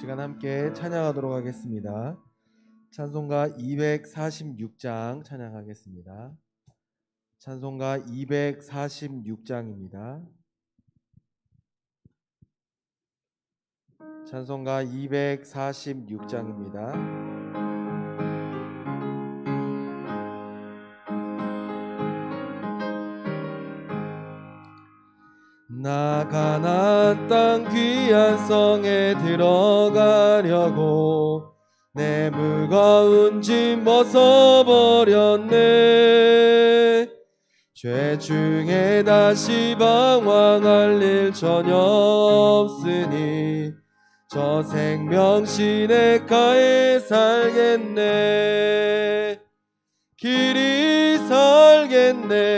시간 함께 찬양하도록 하겠습니다. 찬송가 246장 찬양하겠습니다. 찬송가 246장입니다. 찬송가 246장입니다. 나 가나안 땅 귀한 성에 들어가려고 내 무거운 짐 벗어버렸네. 죄 중에 다시 방황할 일 전혀 없으니 저 생명 시냇가에 살겠네. 길이 살겠네.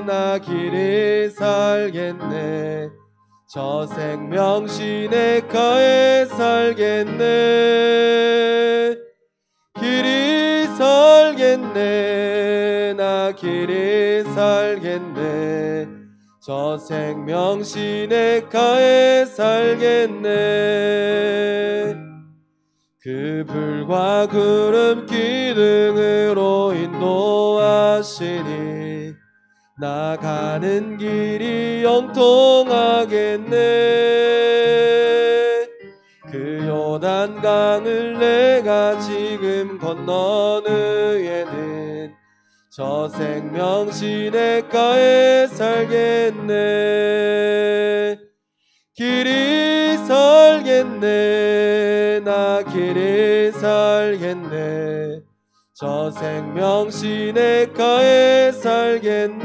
나 길이 살겠네. 저 생명 시냇가에 살겠네. 길이 살겠네. 나 길이 살겠네. 저 생명 시냇가에 살겠네. 그 불과 구름 기둥으로 인도하시니 나 가는 길이 영통하겠네. 그 요단강을 내가 지금 건넌 후에는 저 생명 시냇가에 살겠네. 길이 살겠네. 나 길이 살겠네. 저 생명 시냇가에 살겠네.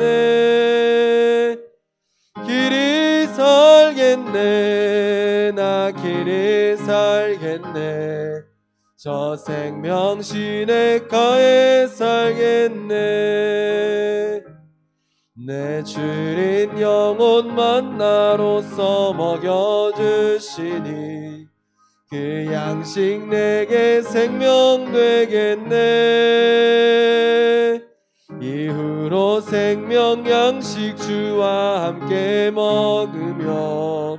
길이 살겠네. 나 길이 살겠네. 저 생명 시냇가에 살겠네. 내 주린 영혼 만나로서 먹여주시니 그 양식 내게 생명 되겠네. 이후로 생명 양식 주와 함께 먹으며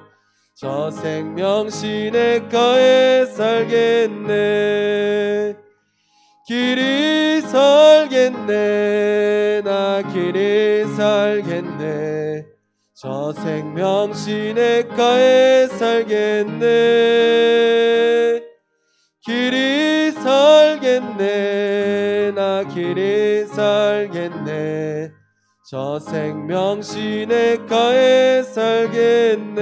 저 생명 시냇가에 살겠네. 길이 살겠네. 나 길이 살겠네. 저 생명 시냇가에 살겠네. 길이 살겠네. 나 길이 살겠네. 저 생명 시냇가에 살겠네.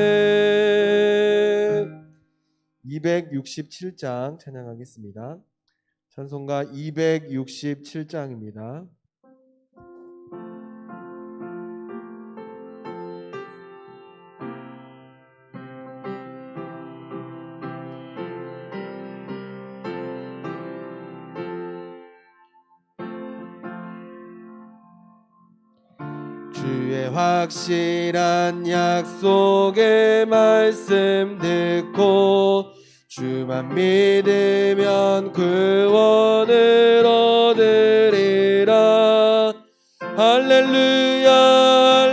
267장 찬양하겠습니다. 찬송가 267장입니다. 주의 확실한 약속의 말씀 듣고 주만 믿으면 구원을 얻으리라. 할렐루야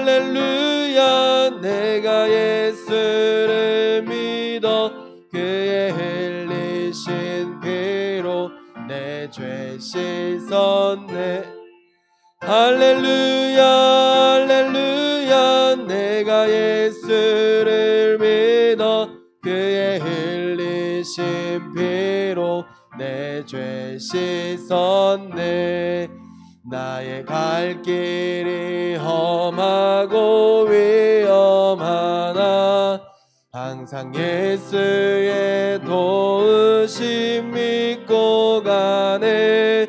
할렐루야. 내가 예수를 믿어 그의 흘리신 피로 내 죄 씻었네. 할렐루야 할렐루야. 내가 예수를 믿어 그의 흘리신 피로 내 죄 씻었네. 나의 갈 길이 험하고 위험하나 항상 예수의 도우심 믿고 가네.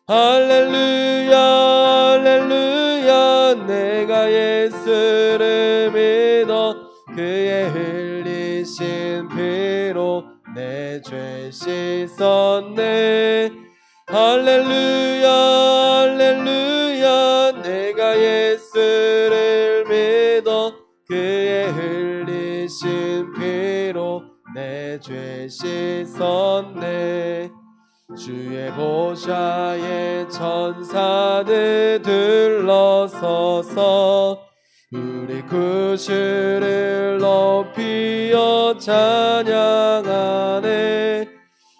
할렐루야 할렐루야. 내가 예수를 믿어 그의 흘리신 피로 내 죄 씻었네. 할렐루야 할렐루야. 내가 예수를 믿어 그의 흘리신 피로 내 죄 씻었네. 주의 보좌에 천사들 둘러서서 우리 구주를 높이어 찬양하네.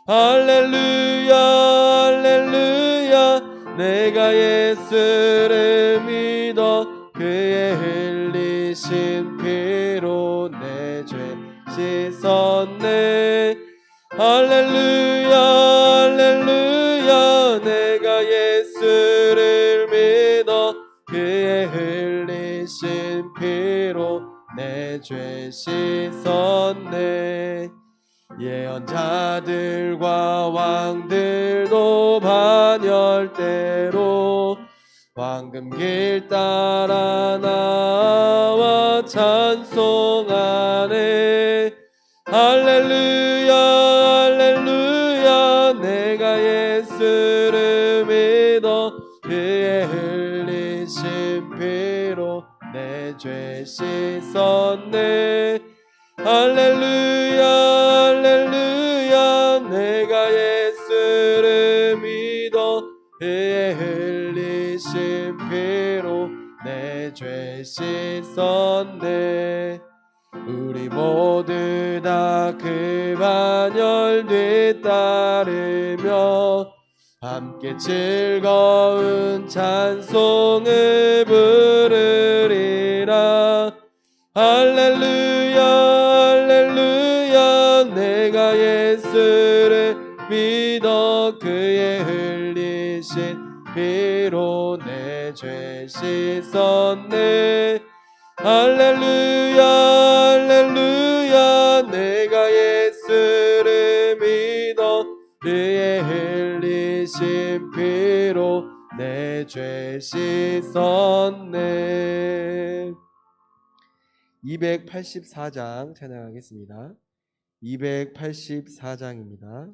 할렐루야 할렐루야. 내가 예수를 믿어 그의 흘리신 피로 내 죄 씻었네. 할렐루야 할렐루야. 내가 예수를 믿어 그의 흘리신 피로 내 죄 씻었네. 예언자들과 왕들도 반열대로 황금길 따라 나와 찬송하네. 할렐루야 할렐루야. 내가 예수를 믿어 그의 흘리신 피로 내 죄 씻었네. 할렐루야 할렐루야. 내가 예수를 믿어 그의 흘리신 피로 내 죄 씻었네. 우리 모두 다 그 반열 뒤따르며 함께 즐거운 찬송을 부르리라. 할렐루야 할렐루야. 내가 예수를 믿어 그의 흘리신 피로 내 죄 씻었네. 할렐루야 할렐루야. 내가 예수를 믿어 그의 흘리신 피로 내 죄 씻었네. 284장 찬양하겠습니다. 284장입니다.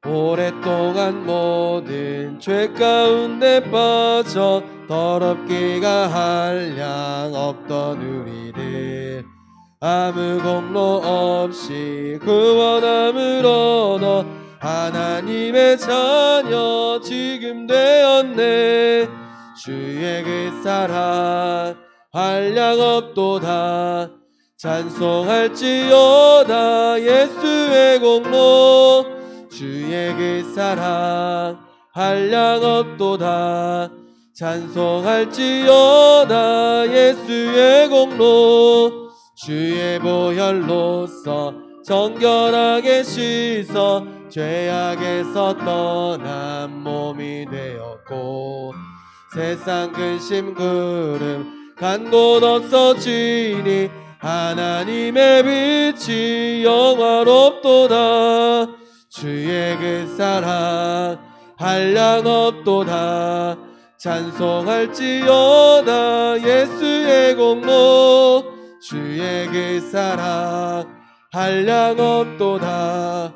오랫동안 모든 죄 가운데 빠져 더럽기가 한량 없던 우리들 아무 공로 없이 구원함을 얻어 하나님의 자녀 지금 되었네. 주의 그 사랑 한량 없도다. 찬송할지어다 예수의 공로. 주의 그 사랑 한량 없도다. 찬송할지어다 예수의 공로. 주의 보혈로서 정결하게 씻어 죄악에서 떠난 몸이 되었고 세상 근심 구름 간 곳 없어지니 하나님의 빛이 영화롭도다. 주의 그 사랑 한량 없도다. 찬송할지어다 예수의 공로. 주의 그 사랑 한량 없도다.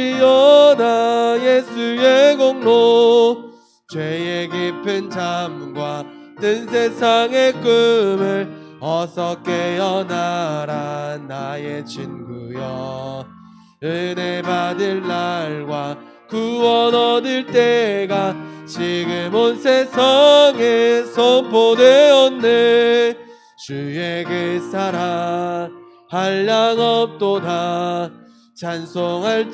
찬송할지어다 예수의 공로. 죄의 깊은 잠과 뜬 세상의 꿈을 어서 깨어나라 나의 친구여. 은혜 받을 날과 구원 얻을 때가 지금 온 세상에 선포되었네. 주의 그 사랑 한량 없도다. 찬송할지어다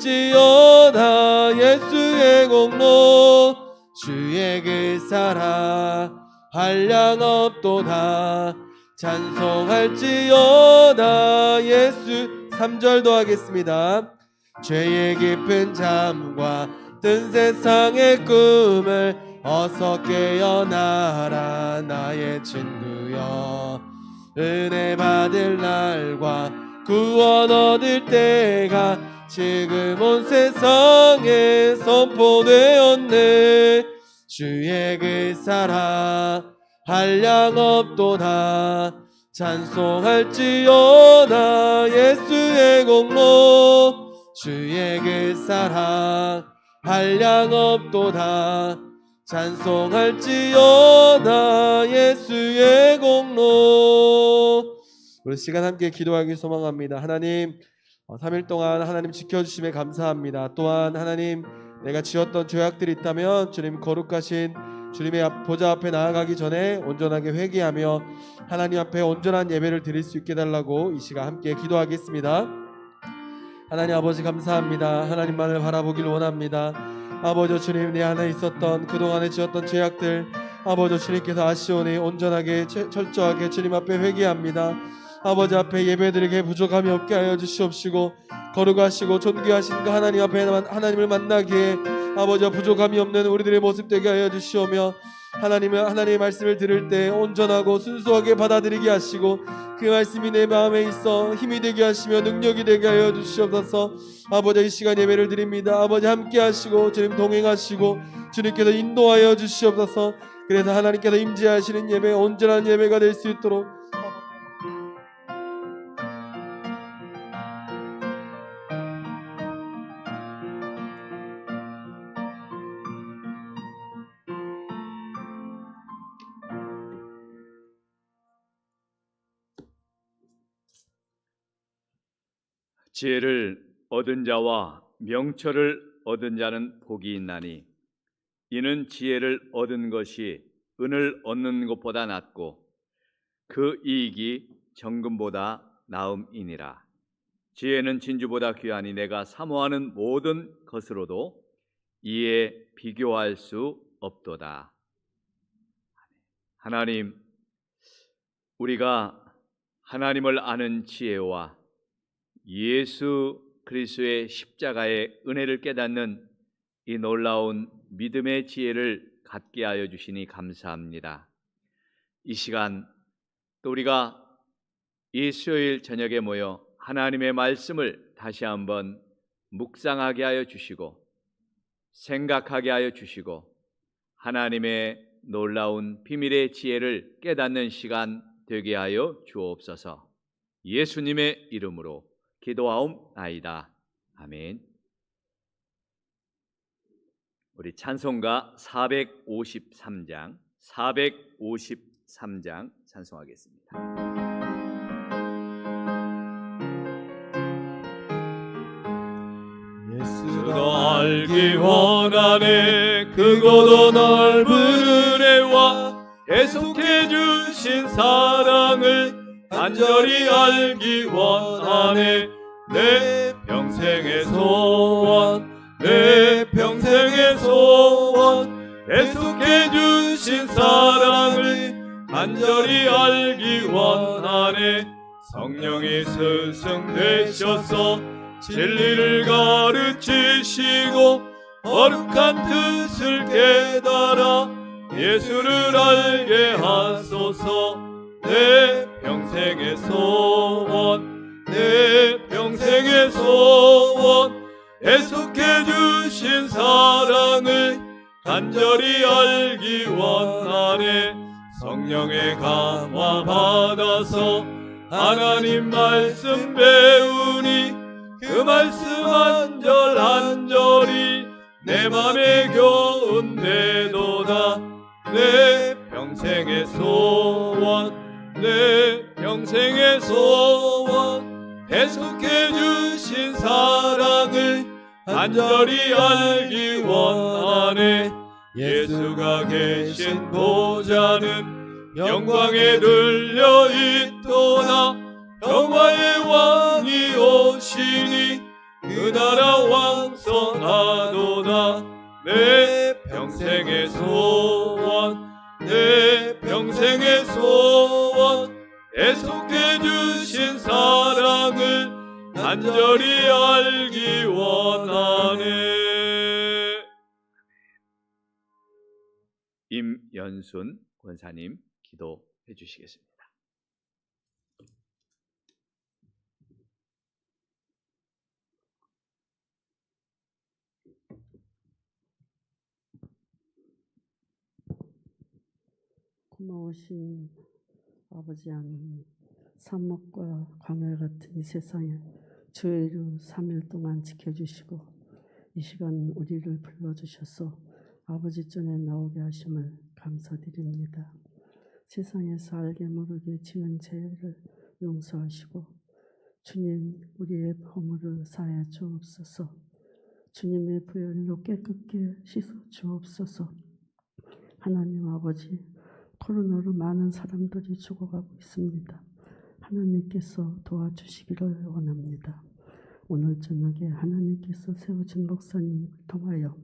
예수의 공로. 주의 그 사랑 한량 없도다. 찬송할지어다 예수. 3절도 하겠습니다. 죄의 깊은 잠과 뜬 세상의 꿈을 어서 깨어나라 나의 친구여. 은혜 받을 날과 구원 얻을 때가 지금 온 세상에 선포되었네. 주의 그 사랑 한량 없도다. 찬송할지어다 예수의 공로. 주의 그 사랑 한량 없도다. 찬송할지어다 예수의 공로. 우리 시간 함께 기도하기 소망합니다. 하나님, 3일 동안 하나님 지켜주심에 감사합니다. 또한 하나님, 내가 지었던 죄악들이 있다면 주님 거룩하신 주님의 보좌 앞에 나아가기 전에 온전하게 회개하며 하나님 앞에 온전한 예배를 드릴 수 있게 달라고 이 시간 함께 기도하겠습니다. 하나님 아버지 감사합니다. 하나님만을 바라보길 원합니다. 아버지 주님, 내 안에 있었던 그동안에 지었던 죄악들 아버지 주님께서 아시오니 온전하게 철저하게 주님 앞에 회개합니다. 아버지 앞에 예배드리게 부족함이 없게 하여 주시옵시고, 거룩하시고 존귀하신 그 하나님 앞에 하나님을 만나기에 아버지 부족함이 없는 우리들의 모습 되게 하여 주시오며, 하나님의 말씀을 들을 때 온전하고 순수하게 받아들이게 하시고 그 말씀이 내 마음에 있어 힘이 되게 하시며 능력이 되게 하여 주시옵소서. 아버지 이 시간 예배를 드립니다. 아버지 함께 하시고 주님 동행하시고 주님께서 인도하여 주시옵소서. 그래서 하나님께서 임재하시는 예배, 온전한 예배가 될 수 있도록 지혜를 얻은 자와 명철을 얻은 자는 복이 있나니 이는 지혜를 얻은 것이 은을 얻는 것보다 낫고 그 이익이 정금보다 나음이니라. 지혜는 진주보다 귀하니 내가 사모하는 모든 것으로도 이에 비교할 수 없도다. 하나님, 우리가 하나님을 아는 지혜와 예수 그리스도의 십자가의 은혜를 깨닫는 이 놀라운 믿음의 지혜를 갖게 하여 주시니 감사합니다. 이 시간 또 우리가 이 수요일 저녁에 모여 하나님의 말씀을 다시 한번 묵상하게 하여 주시고 생각하게 하여 주시고 하나님의 놀라운 비밀의 지혜를 깨닫는 시간 되게 하여 주옵소서. 예수님의 이름으로 기도하옵나이다. 아멘. 우리 찬송가 453장 찬송하겠습니다. 예수도 알기 원하네 크고도 넓은 은혜와 계속해 주신 사랑을 간절히 알기 원하네. 내 평생의 소원, 내 평생의 소원, 계속해 주신 사랑을 간절히 알기 원하네. 성령이 스승되셔서 진리를 가르치시고 거룩한 뜻을 깨달아 예수를 알게 하소서. 내 평생의 소원, 내 평생의 소원, 계속해 주신 사랑을 간절히 알기 원하네. 성령의 감화 받아서 하나님 말씀 배우니 그 말씀 한 절 한 절이 내 맘에 교훈되도다. 내 평생의 소원, 내 평생의 소원, 계속해 주신 사랑을 간절히 알기 원하네. 예수가 계신 보좌는 영광에 들려 있도다. 평화의 왕이 오시니 그 나라 왕성하도다. 내 평생의 소원, 내 평생의 소원, 계속해 주신 사랑을 간절히 알기 원하네. 임연순 권사님 기도해 주시겠습니다. 고마우신 아버지 하나님, 산목과 광야 같은 이 세상에 주의로 3일 동안 지켜주시고 이 시간 우리를 불러주셔서 아버지 전에 나오게 하심을 감사드립니다. 세상에서 알게 모르게 지은 죄를 용서하시고 주님 우리의 허물을 사하여 주옵소서. 주님의 보혈로 깨끗게 씻어 주옵소서. 하나님 아버지, 코로나로 많은 사람들이 죽어가고 있습니다. 하나님께서 도와주시기를 원합니다. 오늘 저녁에 하나님께서 세우신 목사님을 통하여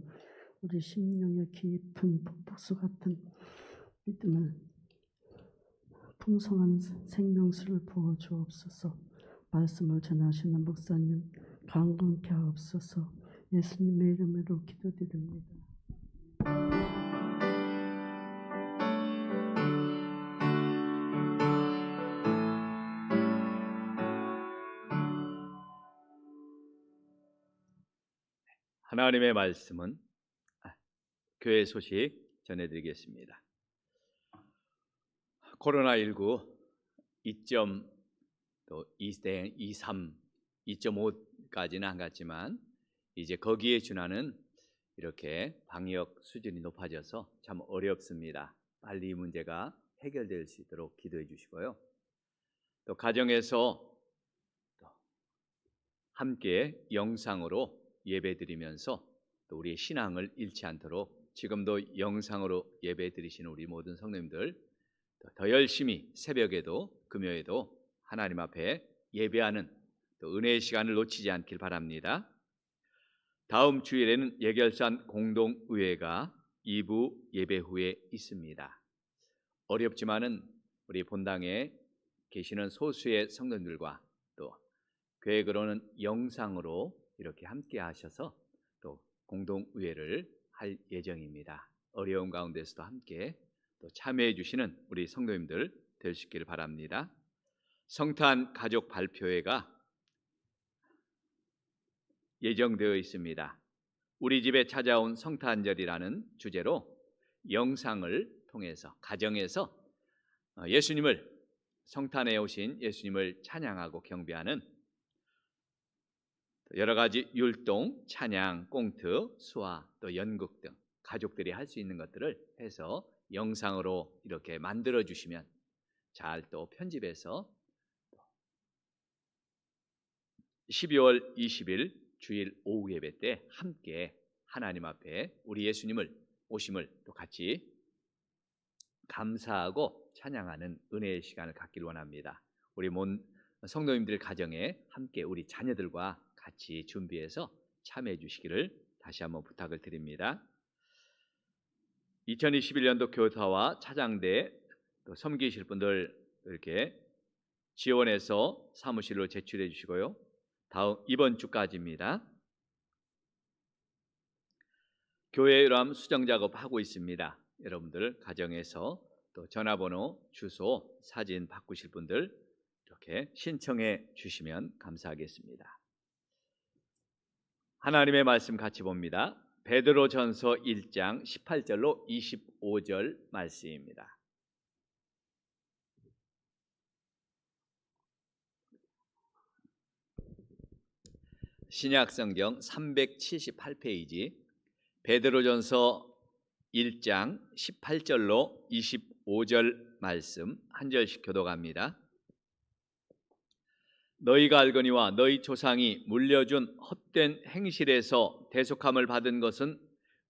우리 심령의 깊은 폭포수 같은 믿음을 풍성한 생명수를 부어 주옵소서. 말씀을 전하시는 목사님 강건케 하옵소서. 예수님의 이름으로 기도드립니다. 하나님의 말씀은 교회 소식 전해드리겠습니다. 코로나19 2.23, 2.5까지는 안 갔지만 이제 거기에 준하는 이렇게 방역 수준이 높아져서 참 어렵습니다. 빨리 이 문제가 해결될 수 있도록 기도해 주시고요. 또 가정에서 또 함께 영상으로 예배드리면서 또 우리의 신앙을 잃지 않도록 지금도 영상으로 예배드리시는 우리 모든 성도님들 더 열심히 새벽에도 금요에도 하나님 앞에 예배하는 또 은혜의 시간을 놓치지 않길 바랍니다. 다음 주일에는 예결산 공동의회가 2부 예배 후에 있습니다. 어렵지만은 우리 본당에 계시는 소수의 성도님들과 또 계획으로는 영상으로 이렇게 함께 하셔서 또 공동의회를 할 예정입니다. 어려운 가운데서도 함께 또 참여해 주시는 우리 성도님들 될 수 있기를 바랍니다. 성탄 가족 발표회가 예정되어 있습니다. 우리 집에 찾아온 성탄절이라는 주제로 영상을 통해서 가정에서 예수님을 성탄에 오신 예수님을 찬양하고 경배하는 여러 가지 율동, 찬양, 꽁트, 수화, 또 연극 등 가족들이 할 수 있는 것들을 해서 영상으로 이렇게 만들어 주시면 잘 또 편집해서 12월 20일 주일 오후 예배 때 함께 하나님 앞에 우리 예수님을 오심을 또 같이 감사하고 찬양하는 은혜의 시간을 갖기를 원합니다. 우리 성도님들 가정에 함께 우리 자녀들과 같이 준비해서 참여해 주시기를 다시 한번 부탁을 드립니다. 2021년도 교사와 차장대 또 섬기실 분들 이렇게 지원해서 사무실로 제출해 주시고요. 다음 이번 주까지입니다. 교회 유람 수정 작업하고 있습니다. 여러분들 가정에서 또 전화번호, 주소, 사진 바꾸실 분들 이렇게 신청해 주시면 감사하겠습니다. 하나님의 말씀 같이 봅니다. 베드로전서 1장 18절로 25절 말씀입니다. 신약성경 378페이지 베드로전서 1장 18절로 25절 말씀 한 절씩 교독합니다. 너희가 알거니와 너희 조상이 물려준 헛된 행실에서 대속함을 받은 것은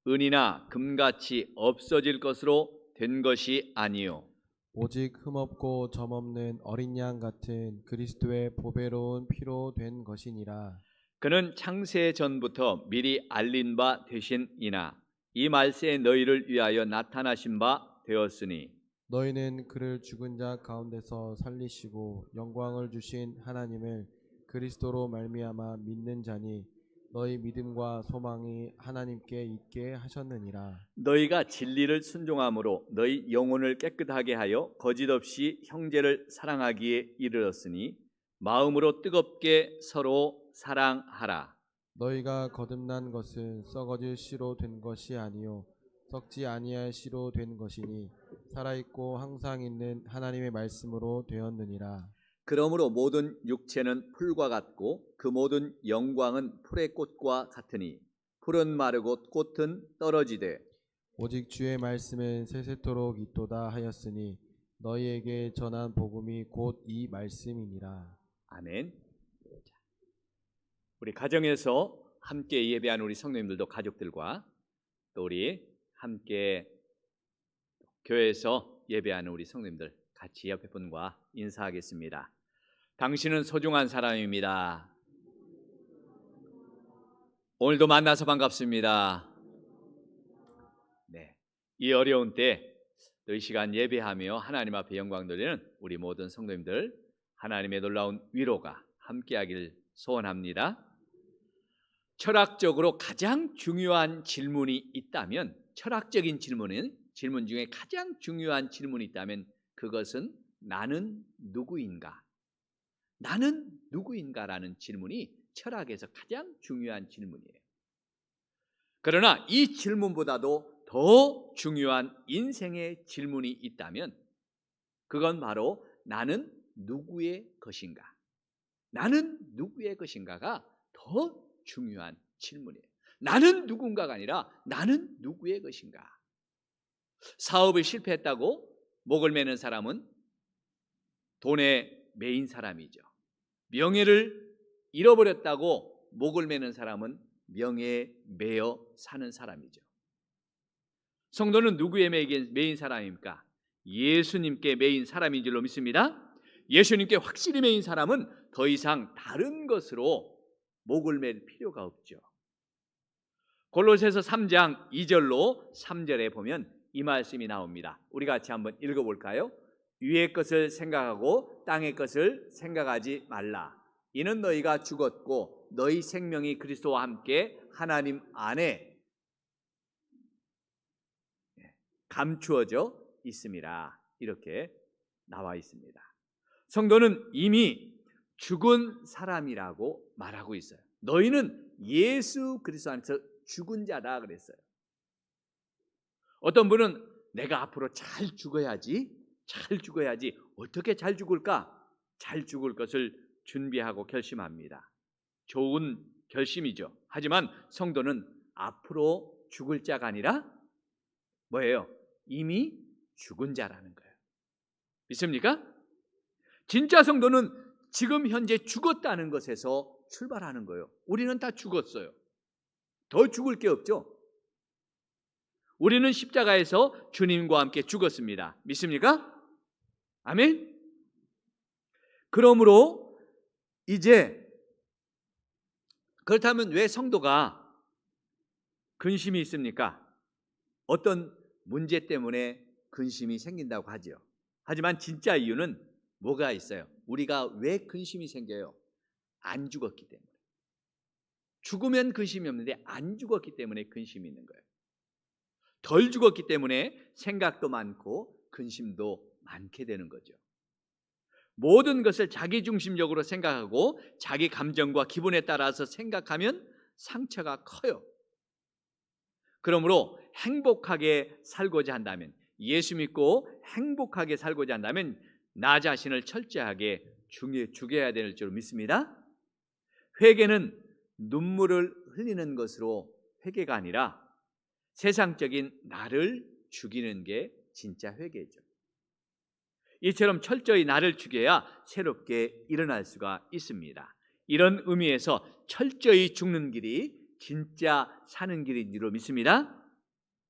은이나 금같이 없어질 것으로 된 것이 아니요 오직 흠없고 점없는 어린 양 같은 그리스도의 보배로운 피로 된 것이니라. 그는 창세 전부터 미리 알린 바 되신이나 이 말세에 너희를 위하여 나타나신 바 되었으니 너희는 그를 죽은 자 가운데서 살리시고 영광을 주신 하나님을 그리스도로 말미암아 믿는 자니 너희 믿음과 소망이 하나님께 있게 하셨느니라. 너희가 진리를 순종함으로 너희 영혼을 깨끗하게 하여 거짓 없이 형제를 사랑하기에 이르렀으니 마음으로 뜨겁게 서로 사랑하라. 너희가 거듭난 것은 썩어질 씨로 된 것이 아니요 썩지 아니할 씨로 된 것이니 살아있고 항상 있는 하나님의 말씀으로 되었느니라. 그러므로 모든 육체는 풀과 같고 그 모든 영광은 풀의 꽃과 같으니 풀은 마르고 꽃은 떨어지되 오직 주의 말씀은 세세토록 있도다 하였으니 너희에게 전한 복음이 곧 이 말씀이니라. 아멘. 자, 우리 가정에서 함께 예배하는 우리 성도님들도 가족들과 또 우리 함께 교회에서 예배하는 우리 성도님들 같이 옆에 분과 인사하겠습니다. 당신은 소중한 사람입니다. 오늘도 만나서 반갑습니다. 네, 이 어려운 때 이 시간 예배하며 하나님 앞에 영광 돌리는 우리 모든 성도님들 하나님의 놀라운 위로가 함께하길 소원합니다. 철학적으로 가장 중요한 질문이 있다면, 철학적인 질문 중에 가장 중요한 질문이 있다면 그것은 나는 누구인가? 나는 누구인가라는 질문이 철학에서 가장 중요한 질문이에요. 그러나 이 질문보다도 더 중요한 인생의 질문이 있다면 그건 바로 나는 누구의 것인가? 나는 누구의 것인가가 더 중요한 질문이에요. 나는 누군가가 아니라 나는 누구의 것인가? 사업에 실패했다고 목을 매는 사람은 돈에 매인 사람이죠. 명예를 잃어버렸다고 목을 매는 사람은 명예에 매여 사는 사람이죠. 성도는 누구에 매인 사람입니까? 예수님께 매인 사람인 줄로 믿습니다. 예수님께 확실히 매인 사람은 더 이상 다른 것으로 목을 맬 필요가 없죠. 골로새서 3장 2절로 3절에 보면 이 말씀이 나옵니다. 우리 같이 한번 읽어볼까요? 위의 것을 생각하고 땅의 것을 생각하지 말라. 이는 너희가 죽었고 너희 생명이 그리스도와 함께 하나님 안에 감추어져 있습니다. 이렇게 나와 있습니다. 성도는 이미 죽은 사람이라고 말하고 있어요. 너희는 예수 그리스도 안에서 죽은 자다 그랬어요. 어떤 분은 내가 앞으로 잘 죽어야지 어떻게 잘 죽을까? 잘 죽을 것을 준비하고 결심합니다. 좋은 결심이죠. 하지만 성도는 앞으로 죽을 자가 아니라 뭐예요? 이미 죽은 자라는 거예요. 믿습니까? 진짜 성도는 지금 현재 죽었다는 것에서 출발하는 거예요. 우리는 다 죽었어요. 더 죽을 게 없죠. 우리는 십자가에서 주님과 함께 죽었습니다. 믿습니까? 아멘. 그러므로 이제 그렇다면 왜 성도가 근심이 있습니까? 어떤 문제 때문에 근심이 생긴다고 하죠. 하지만 진짜 이유는 뭐가 있어요? 우리가 왜 근심이 생겨요? 안 죽었기 때문에. 죽으면 근심이 없는데 안 죽었기 때문에 근심이 있는 거예요. 덜 죽었기 때문에 생각도 많고 근심도 많게 되는 거죠. 모든 것을 자기중심적으로 생각하고 자기 감정과 기분에 따라서 생각하면 상처가 커요. 그러므로 행복하게 살고자 한다면, 예수 믿고 행복하게 살고자 한다면 나 자신을 철저하게 죽여야 될 줄 믿습니다. 회개는 눈물을 흘리는 것으로 회개가 아니라 세상적인 나를 죽이는 게 진짜 회개죠. 이처럼 철저히 나를 죽여야 새롭게 일어날 수가 있습니다. 이런 의미에서 철저히 죽는 길이 진짜 사는 길인 줄로 믿습니다.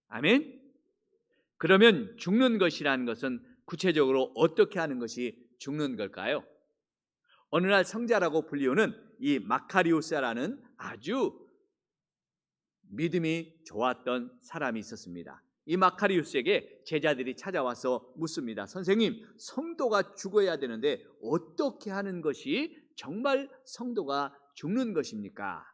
아멘. 그러면 죽는 것이라는 것은 구체적으로 어떻게 하는 것이 죽는 걸까요? 어느 날 성자라고 불리우는 이 마카리오스라는 아주 믿음이 좋았던 사람이 있었습니다. 이 마카리우스에게 제자들이 찾아와서 묻습니다. 선생님, 성도가 죽어야 되는데 어떻게 하는 것이 정말 성도가 죽는 것입니까?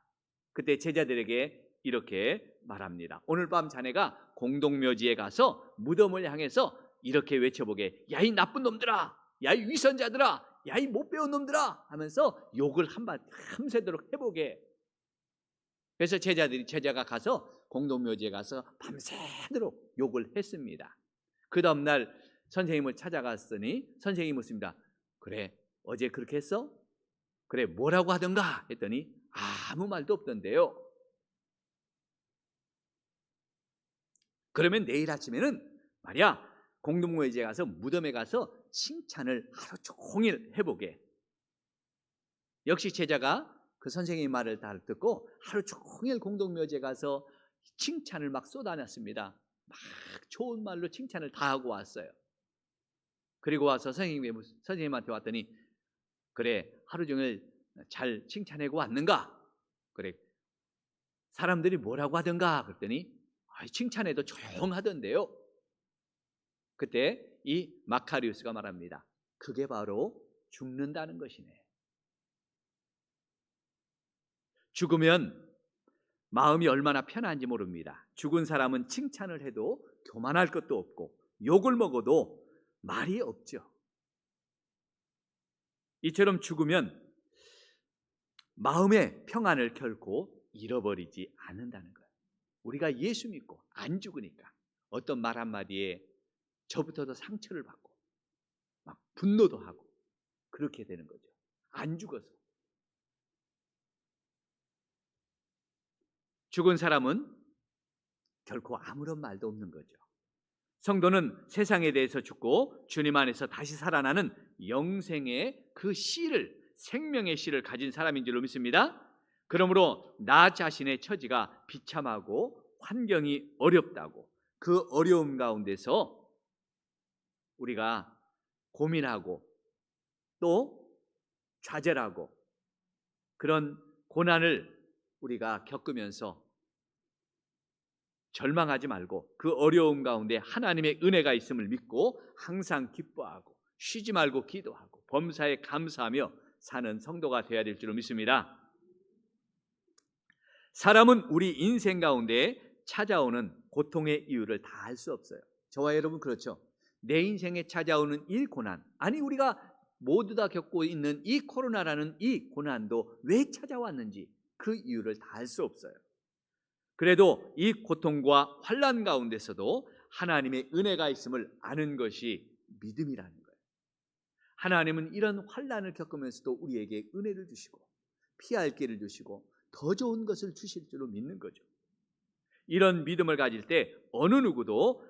그때 제자들에게 이렇게 말합니다. 오늘 밤 자네가 공동묘지에 가서 무덤을 향해서 이렇게 외쳐보게. 야, 이 나쁜 놈들아, 야, 이 위선자들아, 야, 이 못 배운 놈들아 하면서 욕을 밤새도록 해보게. 그래서 제자가 가서 공동묘지에 가서 밤새도록 욕을 했습니다. 그 다음날 선생님을 찾아갔더니 선생님이 묻습니다. 그래, 어제 그렇게 했어? 그래, 뭐라고 하던가 했더니 아무 말도 없던데요. 그러면 내일 아침에는 말이야, 공동묘지에 가서 무덤에 가서 칭찬을 하루 종일 해보게. 역시 제자가 그 선생님의 말을 다 듣고 하루 종일 공동묘지에 가서 칭찬을 막 쏟아냈습니다. 막 좋은 말로 칭찬을 다 하고 왔어요. 그리고 와서 선생님한테 왔더니, 그래, 하루 종일 잘 칭찬하고 왔는가? 그래, 사람들이 뭐라고 하던가? 그랬더니 칭찬해도 조용하던데요. 그때 이 마카리우스가 말합니다. 그게 바로 죽는다는 것이네. 죽으면 마음이 얼마나 편한지 모릅니다. 죽은 사람은 칭찬을 해도 교만할 것도 없고 욕을 먹어도 말이 없죠. 이처럼 죽으면 마음의 평안을 결코 잃어버리지 않는다는 거예요. 우리가 예수 믿고 안 죽으니까 어떤 말 한마디에 저부터도 상처를 받고 막 분노도 하고 그렇게 되는 거죠. 안 죽어서. 죽은 사람은 결코 아무런 말도 없는 거죠. 성도는 세상에 대해서 죽고 주님 안에서 다시 살아나는 영생의 그 씨를, 생명의 씨를 가진 사람인 줄로 믿습니다. 그러므로 나 자신의 처지가 비참하고 환경이 어렵다고, 그 어려움 가운데서 우리가 고민하고 또 좌절하고 그런 고난을 우리가 겪으면서 절망하지 말고 그 어려움 가운데 하나님의 은혜가 있음을 믿고 항상 기뻐하고 쉬지 말고 기도하고 범사에 감사하며 사는 성도가 되어야 될 줄로 믿습니다. 사람은 우리 인생 가운데 찾아오는 고통의 이유를 다 알 수 없어요. 저와 여러분 그렇죠? 내 인생에 찾아오는 이 고난, 아니 우리가 모두 다 겪고 있는 이 코로나라는 이 고난도 왜 찾아왔는지 그 이유를 다 알 수 없어요. 그래도 이 고통과 환난 가운데서도 하나님의 은혜가 있음을 아는 것이 믿음이라는 거예요. 하나님은 이런 환난을 겪으면서도 우리에게 은혜를 주시고 피할 길을 주시고 더 좋은 것을 주실 줄로 믿는 거죠. 이런 믿음을 가질 때 어느 누구도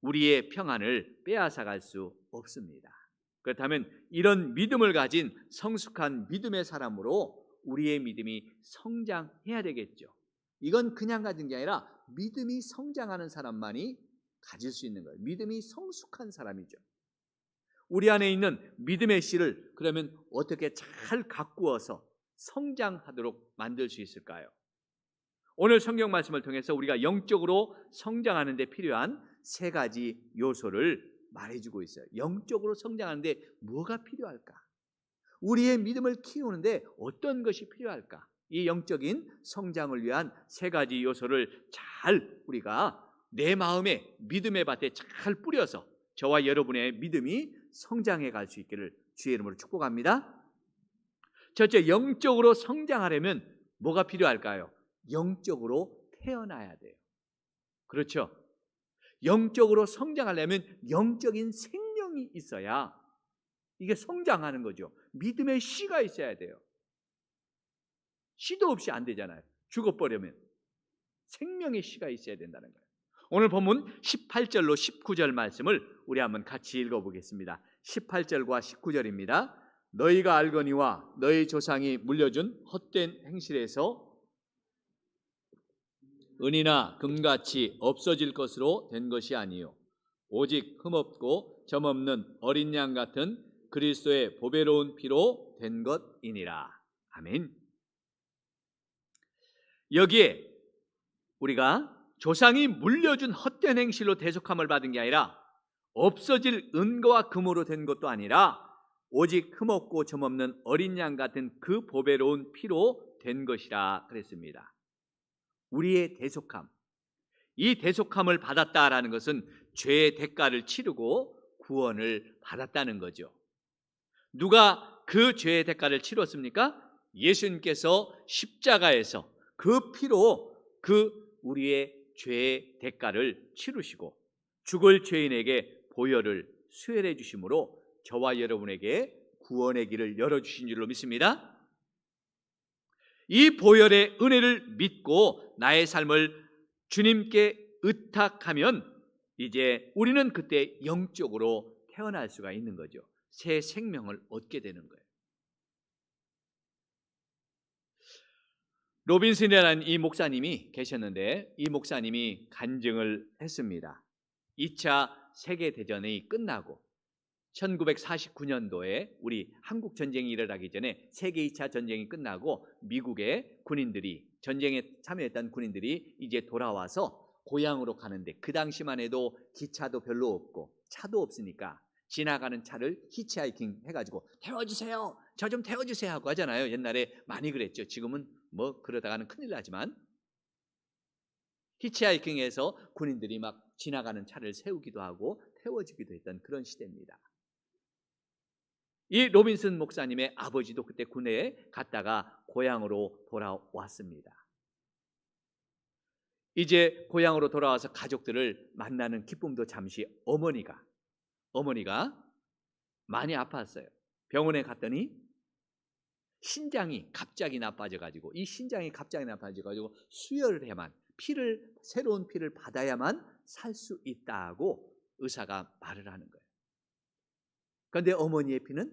우리의 평안을 빼앗아갈 수 없습니다. 그렇다면 이런 믿음을 가진 성숙한 믿음의 사람으로 우리의 믿음이 성장해야 되겠죠. 이건 그냥 가진 게 아니라 믿음이 성장하는 사람만이 가질 수 있는 거예요. 믿음이 성숙한 사람이죠. 우리 안에 있는 믿음의 씨를 그러면 어떻게 잘 가꾸어서 성장하도록 만들 수 있을까요? 오늘 성경 말씀을 통해서 우리가 영적으로 성장하는 데 필요한 세 가지 요소를 말해주고 있어요. 영적으로 성장하는 데 뭐가 필요할까? 우리의 믿음을 키우는데 어떤 것이 필요할까? 이 영적인 성장을 위한 세 가지 요소를 잘 우리가 내 마음에 믿음의 밭에 잘 뿌려서 저와 여러분의 믿음이 성장해 갈 수 있기를 주의 이름으로 축복합니다. 첫째, 영적으로 성장하려면 뭐가 필요할까요? 영적으로 태어나야 돼요. 그렇죠? 영적으로 성장하려면 영적인 생명이 있어야 이게 성장하는 거죠. 믿음의 씨가 있어야 돼요. 씨도 없이 안 되잖아요. 죽어버리면 생명의 씨가 있어야 된다는 거예요. 오늘 본문 18절로 19절 말씀을 우리 한번 같이 읽어보겠습니다. 18절과 19절입니다. 너희가 알거니와 너희 조상이 물려준 헛된 행실에서 은이나 금같이 없어질 것으로 된 것이 아니요 오직 흠없고 점없는 어린 양 같은 그리스도의 보배로운 피로 된 것이니라. 아멘. 여기에 우리가 조상이 물려준 헛된 행실로 대속함을 받은 게 아니라 없어질 은과 금으로 된 것도 아니라 오직 흠없고 점없는 어린 양 같은 그 보배로운 피로 된 것이라 그랬습니다. 우리의 대속함, 이 대속함을 받았다라는 것은 죄의 대가를 치르고 구원을 받았다는 거죠. 누가 그 죄의 대가를 치렀습니까? 예수님께서 십자가에서 그 피로 그 우리의 죄의 대가를 치르시고 죽을 죄인에게 보혈을 수혈해 주심으로 저와 여러분에게 구원의 길을 열어주신 줄로 믿습니다. 이 보혈의 은혜를 믿고 나의 삶을 주님께 의탁하면 이제 우리는 그때 영적으로 태어날 수가 있는 거죠. 새 생명을 얻게 되는 거예요. 로빈슨이라는 이 목사님이 계셨는데 이 목사님이 간증을 했습니다. 2차 세계대전이 끝나고 1949년도에 우리 한국 전쟁이 일어나기 전에 세계 2차 전쟁이 끝나고 미국의 군인들이 전쟁에 참여했던 군인들이 이제 돌아와서 고향으로 가는데 그 당시만 해도 기차도 별로 없고 차도 없으니까 지나가는 차를 히치하이킹 해가지고 태워주세요, 저 좀 태워주세요 하고 하잖아요. 옛날에 많이 그랬죠. 지금은 뭐 그러다가는 큰일 나지만 히치하이킹해서 군인들이 막 지나가는 차를 세우기도 하고 태워주기도 했던 그런 시대입니다. 이 로빈슨 목사님의 아버지도 그때 군에 갔다가 고향으로 돌아왔습니다. 이제 고향으로 돌아와서 가족들을 만나는 기쁨도 잠시 어머니가 많이 아팠어요. 병원에 갔더니 신장이 갑자기 나빠져가지고 이 신장이 갑자기 나빠져가지고 수혈을 해야만 새로운 피를 받아야만 살 수 있다고 의사가 말을 하는 거예요. 그런데 어머니의 피는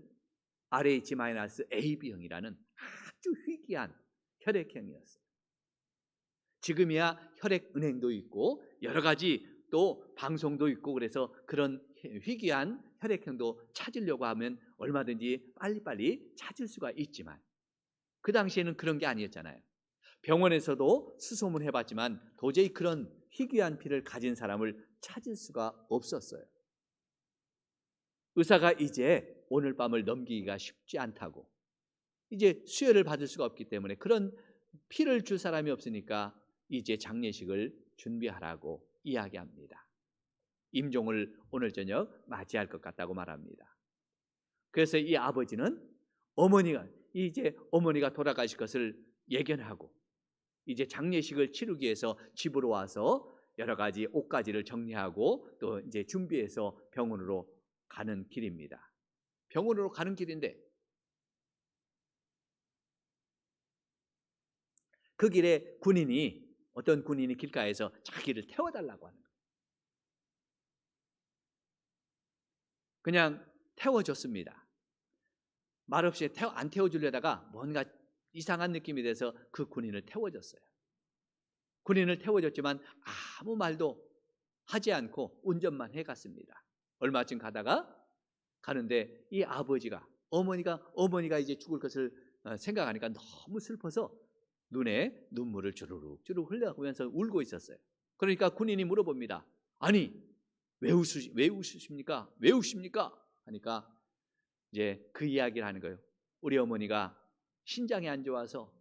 RH-AB형이라는 아주 희귀한 혈액형이었어요. 지금이야 혈액은행도 있고 여러 가지 또 방송도 있고 그래서 그런 희귀한 혈액형도 찾으려고 하면 얼마든지 빨리빨리 찾을 수가 있지만 그 당시에는 그런 게 아니었잖아요. 병원에서도 수소문 해봤지만 도저히 그런 희귀한 피를 가진 사람을 찾을 수가 없었어요. 의사가 이제 오늘 밤을 넘기기가 쉽지 않다고, 이제 수혈을 받을 수가 없기 때문에 그런 피를 줄 사람이 없으니까 이제 장례식을 준비하라고 이야기합니다. 임종을 오늘 저녁 맞이할 것 같다고 말합니다. 그래서 이 아버지는 어머니가 돌아가실 것을 예견하고 이제 장례식을 치르기 위해서 집으로 와서 여러 가지 옷가지를 정리하고 또 이제 준비해서 병원으로 가는 길입니다. 병원으로 가는 길인데 그 길에 어떤 군인이 길가에서 자기를 태워달라고 하는 거예요. 그냥 태워줬습니다. 말없이 안 태워주려다가 뭔가 이상한 느낌이 돼서 그 군인을 태워줬어요. 군인을 태워줬지만 아무 말도 하지 않고 운전만 해갔습니다. 얼마쯤 가는데 이 어머니가 이제 죽을 것을 생각하니까 너무 슬퍼서 눈에 눈물을 주르륵 흘려가면서 울고 있었어요. 그러니까 군인이 물어봅니다. 아니 왜 우십니까? 왜 우십니까? 하니까 이제 그 이야기를 하는 거예요. 우리 어머니가 신장이 안 좋아서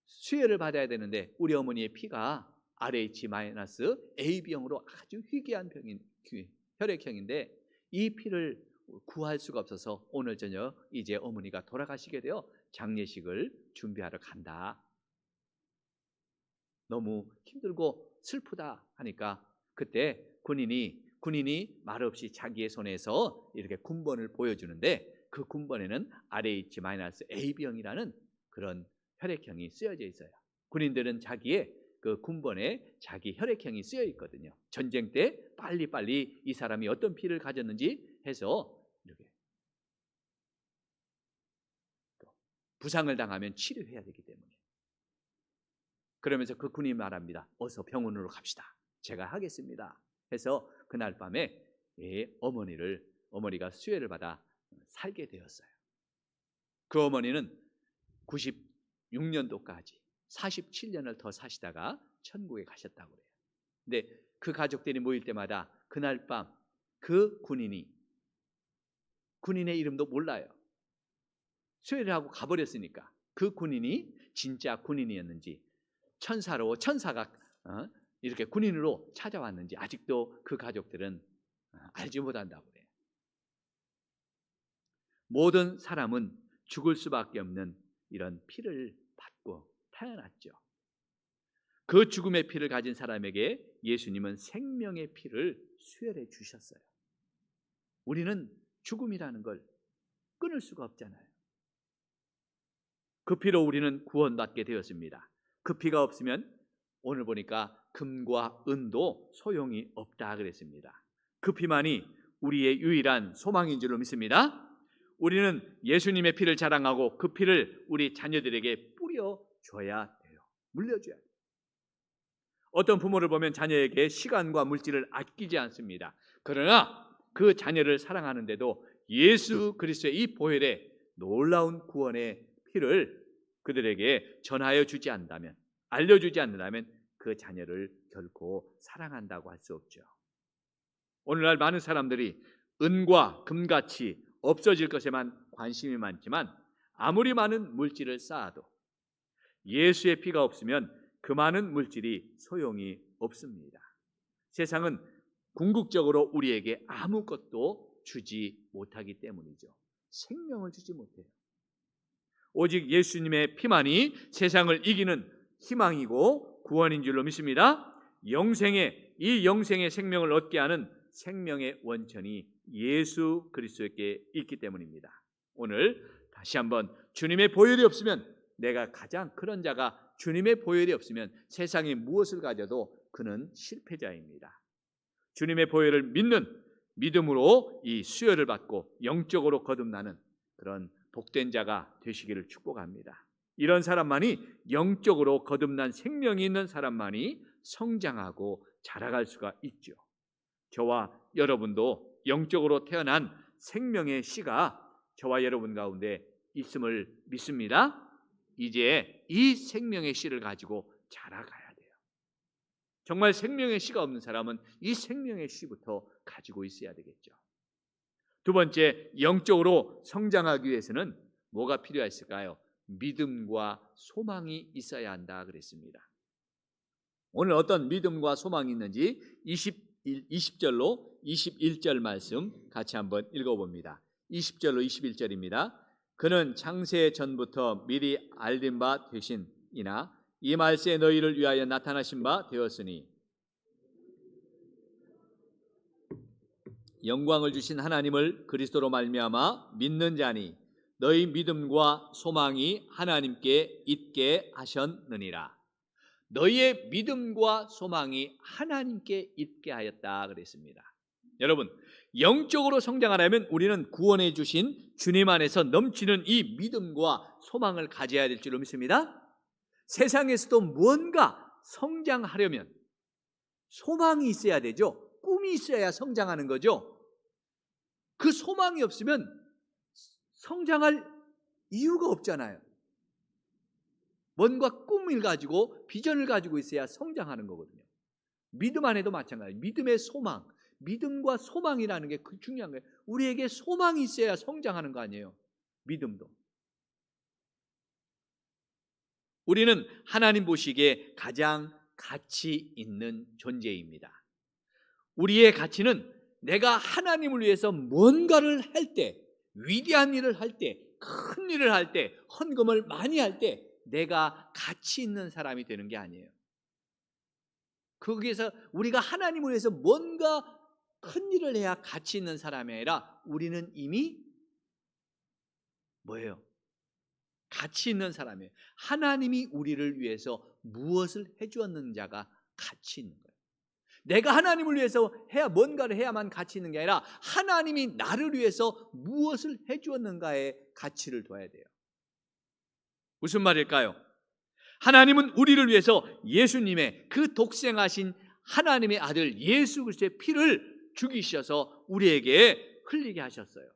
수혈을 받아야 되는데 우리 어머니의 피가 RH-AB형으로 아주 희귀한 혈액형인데 이 피를 구할 수가 없어서 오늘 저녁 이제 어머니가 돌아가시게 되어 장례식을 준비하러 간다. 너무 힘들고 슬프다 하니까 그때 군인이 말없이 자기의 손에서 이렇게 군번을 보여주는데 그 군번에는 RH-AB형이라는 그런 혈액형이 쓰여져 있어요. 군인들은 자기의 그 군번에 자기 혈액형이 쓰여 있거든요. 전쟁 때 빨리 이 사람이 어떤 피를 가졌는지 해서 이렇게 부상을 당하면 치료해야 되기 때문에. 그러면서 그 군인이 말합니다. 어서 병원으로 갑시다. 제가 하겠습니다. 해서 그날 밤에 어머니가 수혈을 받아 살게 되었어요. 그 어머니는 96년도까지 47년을 더 사시다가 천국에 가셨다고 그래요. 근데 그 가족들이 모일 때마다 그날 밤 그 군인의 이름도 몰라요. 수혈을 하고 가버렸으니까 그 군인이 진짜 군인이었는지 천사가 이렇게 군인으로 찾아왔는지 아직도 그 가족들은 알지 못한다고 그래요. 모든 사람은 죽을 수밖에 없는 이런 피를 받고 태어났죠. 그 죽음의 피를 가진 사람에게 예수님은 생명의 피를 수혈해 주셨어요. 우리는 죽음이라는 걸 끊을 수가 없잖아요. 그 피로 우리는 구원받게 되었습니다. 그 피가 없으면 오늘 보니까 금과 은도 소용이 없다 그랬습니다. 그 피만이 우리의 유일한 소망인 줄로 믿습니다. 우리는 예수님의 피를 자랑하고 그 피를 우리 자녀들에게 뿌려줘야 돼요. 물려줘야 돼요. 어떤 부모를 보면 자녀에게 시간과 물질을 아끼지 않습니다. 그러나 그 자녀를 사랑하는데도 예수 그리스도의 이 보혈의 놀라운 구원의 피를 그들에게 전하여 주지 않는다면, 알려주지 않는다면 그 자녀를 결코 사랑한다고 할 수 없죠. 오늘날 많은 사람들이 은과 금같이 없어질 것에만 관심이 많지만 아무리 많은 물질을 쌓아도 예수의 피가 없으면 그 많은 물질이 소용이 없습니다. 세상은 궁극적으로 우리에게 아무것도 주지 못하기 때문이죠. 생명을 주지 못해요. 오직 예수님의 피만이 세상을 이기는 희망이고 구원인 줄로 믿습니다. 이 영생의 생명을 얻게 하는 생명의 원천이 예수 그리스도께 있기 때문입니다. 오늘 다시 한번 주님의 보혈이 없으면, 내가 가장 그런 자가 주님의 보혈이 없으면 세상에 무엇을 가져도 그는 실패자입니다. 주님의 보혈을 믿는 믿음으로 이 수혈을 받고 영적으로 거듭나는 그런 복된 자가 되시기를 축복합니다. 이런 사람만이, 영적으로 거듭난 생명이 있는 사람만이 성장하고 자라갈 수가 있죠. 저와 여러분도 영적으로 태어난 생명의 씨가 저와 여러분 가운데 있음을 믿습니다. 이제 이 생명의 씨를 가지고 자라가야 돼요. 정말 생명의 씨가 없는 사람은 이 생명의 씨부터 가지고 있어야 되겠죠. 두 번째, 영적으로 성장하기 위해서는 뭐가 필요했을까요? 믿음과 소망이 있어야 한다 그랬습니다. 오늘 어떤 믿음과 소망이 있는지 20절로 21절 말씀 같이 한번 읽어봅니다. 20절로 21절입니다. 그는 창세 전부터 미리 알린 바 되신이나 이 말세 너희를 위하여 나타나신 바 되었으니 영광을 주신 하나님을 그리스도로 말미암아 믿는 자니 너희 믿음과 소망이 하나님께 있게 하셨느니라. 너희의 믿음과 소망이 하나님께 있게 하였다 그랬습니다. 여러분, 영적으로 성장하려면 우리는 구원해 주신 주님 안에서 넘치는 이 믿음과 소망을 가져야 될 줄로 믿습니다. 세상에서도 뭔가 성장하려면 소망이 있어야 되죠. 꿈이 있어야 성장하는 거죠. 그 소망이 없으면 성장할 이유가 없잖아요. 뭔가 꿈을 가지고 비전을 가지고 있어야 성장하는 거거든요. 믿음 안에도 마찬가지예요. 믿음의 소망, 믿음과 소망이라는 게 중요한 거예요. 우리에게 소망이 있어야 성장하는 거 아니에요. 믿음도. 우리는 하나님 보시기에 가장 가치 있는 존재입니다. 우리의 가치는 내가 하나님을 위해서 뭔가를 할 때, 위대한 일을 할 때, 큰 일을 할 때, 헌금을 많이 할 때 내가 가치 있는 사람이 되는 게 아니에요. 거기에서 우리가 하나님을 위해서 뭔가 큰 일을 해야 가치 있는 사람이 아니라 우리는 이미 뭐예요? 가치 있는 사람이에요. 하나님이 우리를 위해서 무엇을 해주었는 자가 가치 있는 거예요. 내가 하나님을 위해서 뭔가를 해야만 가치 있는 게 아니라 하나님이 나를 위해서 무엇을 해주었는가에 가치를 둬야 돼요. 무슨 말일까요? 하나님은 우리를 위해서 예수님의 그 독생하신 하나님의 아들 예수 그리스도의 피를 죽이셔서 우리에게 흘리게 하셨어요.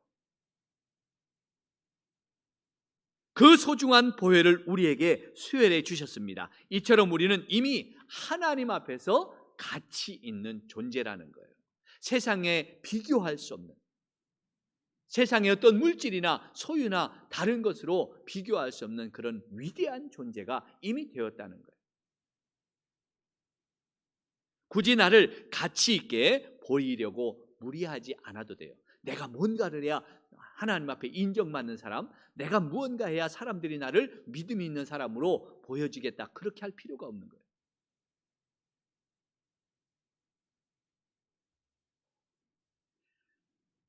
그 소중한 보혈을 우리에게 수혈해 주셨습니다. 이처럼 우리는 이미 하나님 앞에서 가치 있는 존재라는 거예요. 세상에 비교할 수 없는, 세상의 어떤 물질이나 소유나 다른 것으로 비교할 수 없는 그런 위대한 존재가 이미 되었다는 거예요. 굳이 나를 가치 있게 보이려고 무리하지 않아도 돼요. 내가 뭔가를 해야 하나님 앞에 인정받는 사람, 내가 무언가 해야 사람들이 나를 믿음이 있는 사람으로 보여지겠다, 그렇게 할 필요가 없는 거예요.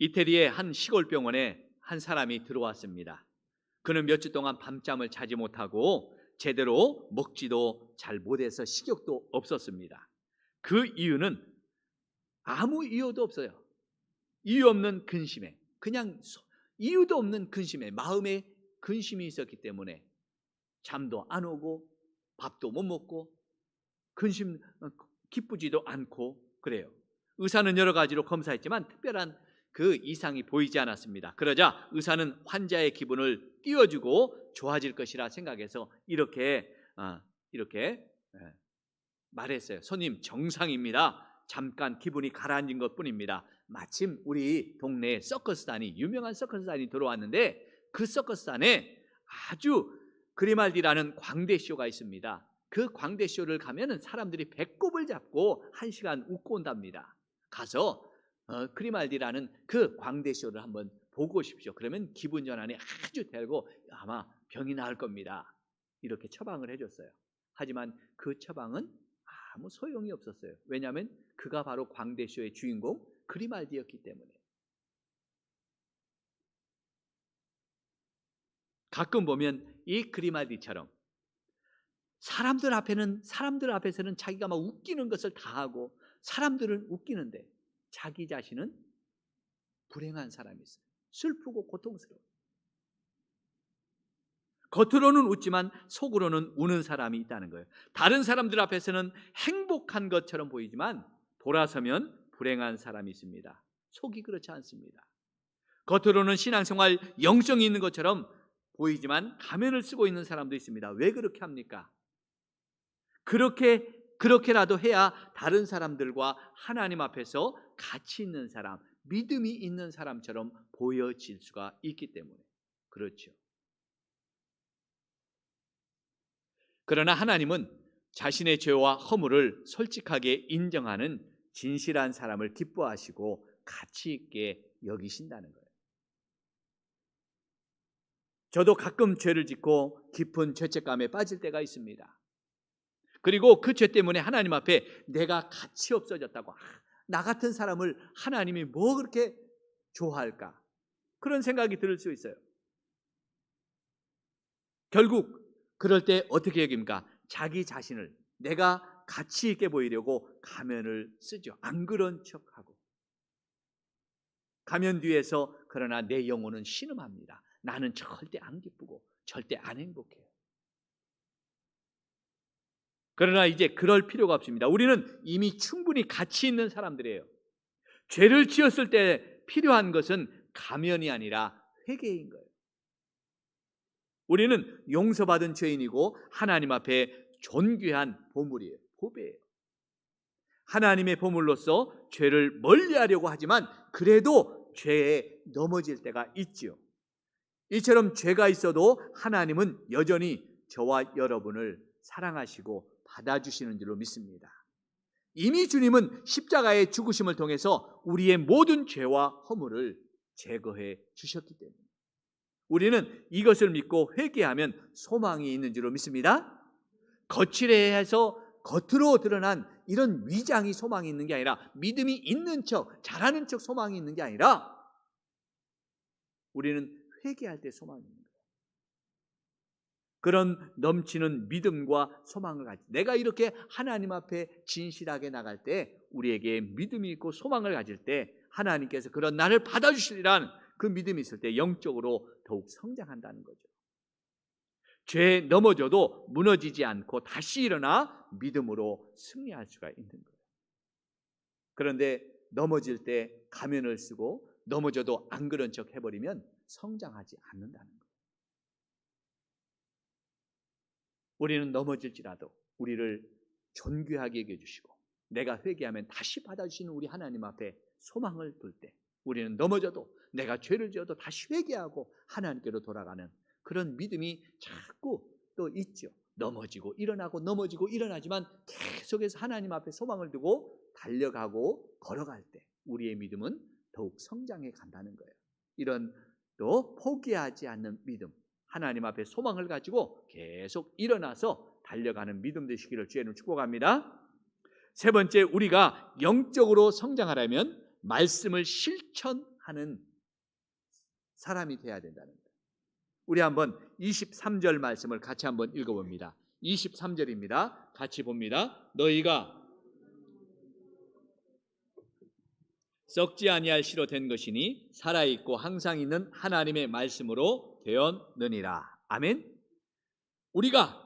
이태리의 한 시골병원에 한 사람이 들어왔습니다. 그는 몇 주 동안 밤잠을 자지 못하고 제대로 먹지도 잘 못해서 식욕도 없었습니다. 그 이유는 아무 이유도 없어요. 이유 없는 근심에, 그냥 이유도 없는 근심에, 마음에 근심이 있었기 때문에 잠도 안 오고 밥도 못 먹고 근심 기쁘지도 않고 그래요. 의사는 여러 가지로 검사했지만 특별한 그 이상이 보이지 않았습니다. 그러자 의사는 환자의 기분을 띄워주고 좋아질 것이라 생각해서 이렇게 말했어요. 손님, 정상입니다. 잠깐 기분이 가라앉은 것뿐입니다. 마침 우리 동네에 유명한 서커스단이 들어왔는데 그 서커스단에 아주 그리말디라는 광대쇼가 있습니다. 그 광대쇼를 가면은 사람들이 배꼽을 잡고 1시간 웃고 온답니다. 가서 그리말디라는 그 광대쇼를 한번 보고 오십시오. 그러면 기분 전환이 아주 되고 아마 병이 나을 겁니다. 이렇게 처방을 해줬어요. 하지만 그 처방은 아무 소용이 없었어요. 왜냐하면 그가 바로 광대쇼의 주인공 그리말디였기 때문에. 가끔 보면 이 그리말디처럼 사람들 앞에서는 자기가 막 웃기는 것을 다 하고 사람들은 웃기는데 자기 자신은 불행한 사람이 있어요. 슬프고 고통스러워. 겉으로는 웃지만 속으로는 우는 사람이 있다는 거예요. 다른 사람들 앞에서는 행복한 것처럼 보이지만 돌아서면 불행한 사람이 있습니다. 속이 그렇지 않습니다. 겉으로는 신앙생활 영성이 있는 것처럼 보이지만 가면을 쓰고 있는 사람도 있습니다. 왜 그렇게 합니까? 그렇게라도 해야 다른 사람들과 하나님 앞에서 가치 있는 사람, 믿음이 있는 사람처럼 보여질 수가 있기 때문에 그렇죠. 그러나 하나님은 자신의 죄와 허물을 솔직하게 인정하는 진실한 사람을 기뻐하시고 가치 있게 여기신다는 거예요. 저도 가끔 죄를 짓고 깊은 죄책감에 빠질 때가 있습니다. 그리고 그 죄 때문에 하나님 앞에 내가 가치 없어졌다고, 나 같은 사람을 하나님이 뭐 그렇게 좋아할까, 그런 생각이 들 수 있어요. 결국 그럴 때 어떻게 여깁니까? 자기 자신을 내가 가치 있게 보이려고 가면을 쓰죠. 안 그런 척하고. 가면 뒤에서 그러나 내 영혼은 신음합니다. 나는 절대 안 기쁘고 절대 안 행복해요. 그러나 이제 그럴 필요가 없습니다. 우리는 이미 충분히 가치 있는 사람들이에요. 죄를 지었을 때 필요한 것은 가면이 아니라 회개인 거예요. 우리는 용서받은 죄인이고 하나님 앞에 존귀한 보물이에요. 보배예요. 하나님의 보물로서 죄를 멀리하려고 하지만 그래도 죄에 넘어질 때가 있지요. 이처럼 죄가 있어도 하나님은 여전히 저와 여러분을 사랑하시고 받아주시는 줄로 믿습니다. 이미 주님은 십자가의 죽으심을 통해서 우리의 모든 죄와 허물을 제거해 주셨기 때문에 우리는 이것을 믿고 회개하면 소망이 있는 줄로 믿습니다. 거칠해서 겉으로 드러난 이런 위장이 소망이 있는 게 아니라, 믿음이 있는 척, 잘하는 척 소망이 있는 게 아니라 우리는 회개할 때 소망이 있는 거예요. 그런 넘치는 믿음과 소망을 가지, 내가 이렇게 하나님 앞에 진실하게 나갈 때, 우리에게 믿음이 있고 소망을 가질 때 하나님께서 그런 나를 받아주시리라는 그 믿음이 있을 때 영적으로 더욱 성장한다는 거죠. 죄에 넘어져도 무너지지 않고 다시 일어나 믿음으로 승리할 수가 있는 거예요. 그런데 넘어질 때 가면을 쓰고 넘어져도 안 그런 척 해버리면 성장하지 않는다는 거예요. 우리는 넘어질지라도 우리를 존귀하게 여겨주시고 내가 회개하면 다시 받아주시는 우리 하나님 앞에 소망을 둘 때, 우리는 넘어져도, 내가 죄를 지어도 다시 회개하고 하나님께로 돌아가는 그런 믿음이 자꾸 또 있죠. 넘어지고 일어나고 넘어지고 일어나지만 계속해서 하나님 앞에 소망을 두고 달려가고 걸어갈 때 우리의 믿음은 더욱 성장해 간다는 거예요. 이런 또 포기하지 않는 믿음, 하나님 앞에 소망을 가지고 계속 일어나서 달려가는 믿음 되시기를 주의 이름으로 축복합니다. 세 번째, 우리가 영적으로 성장하려면 말씀을 실천하는 사람이 되어야 된다는 거예요. 우리 한번 23절 말씀을 같이 한번 읽어봅니다. 23절입니다. 같이 봅니다. 너희가 썩지 아니할 씨로 된 것이니 살아있고 항상 있는 하나님의 말씀으로 되었느니라. 아멘. 우리가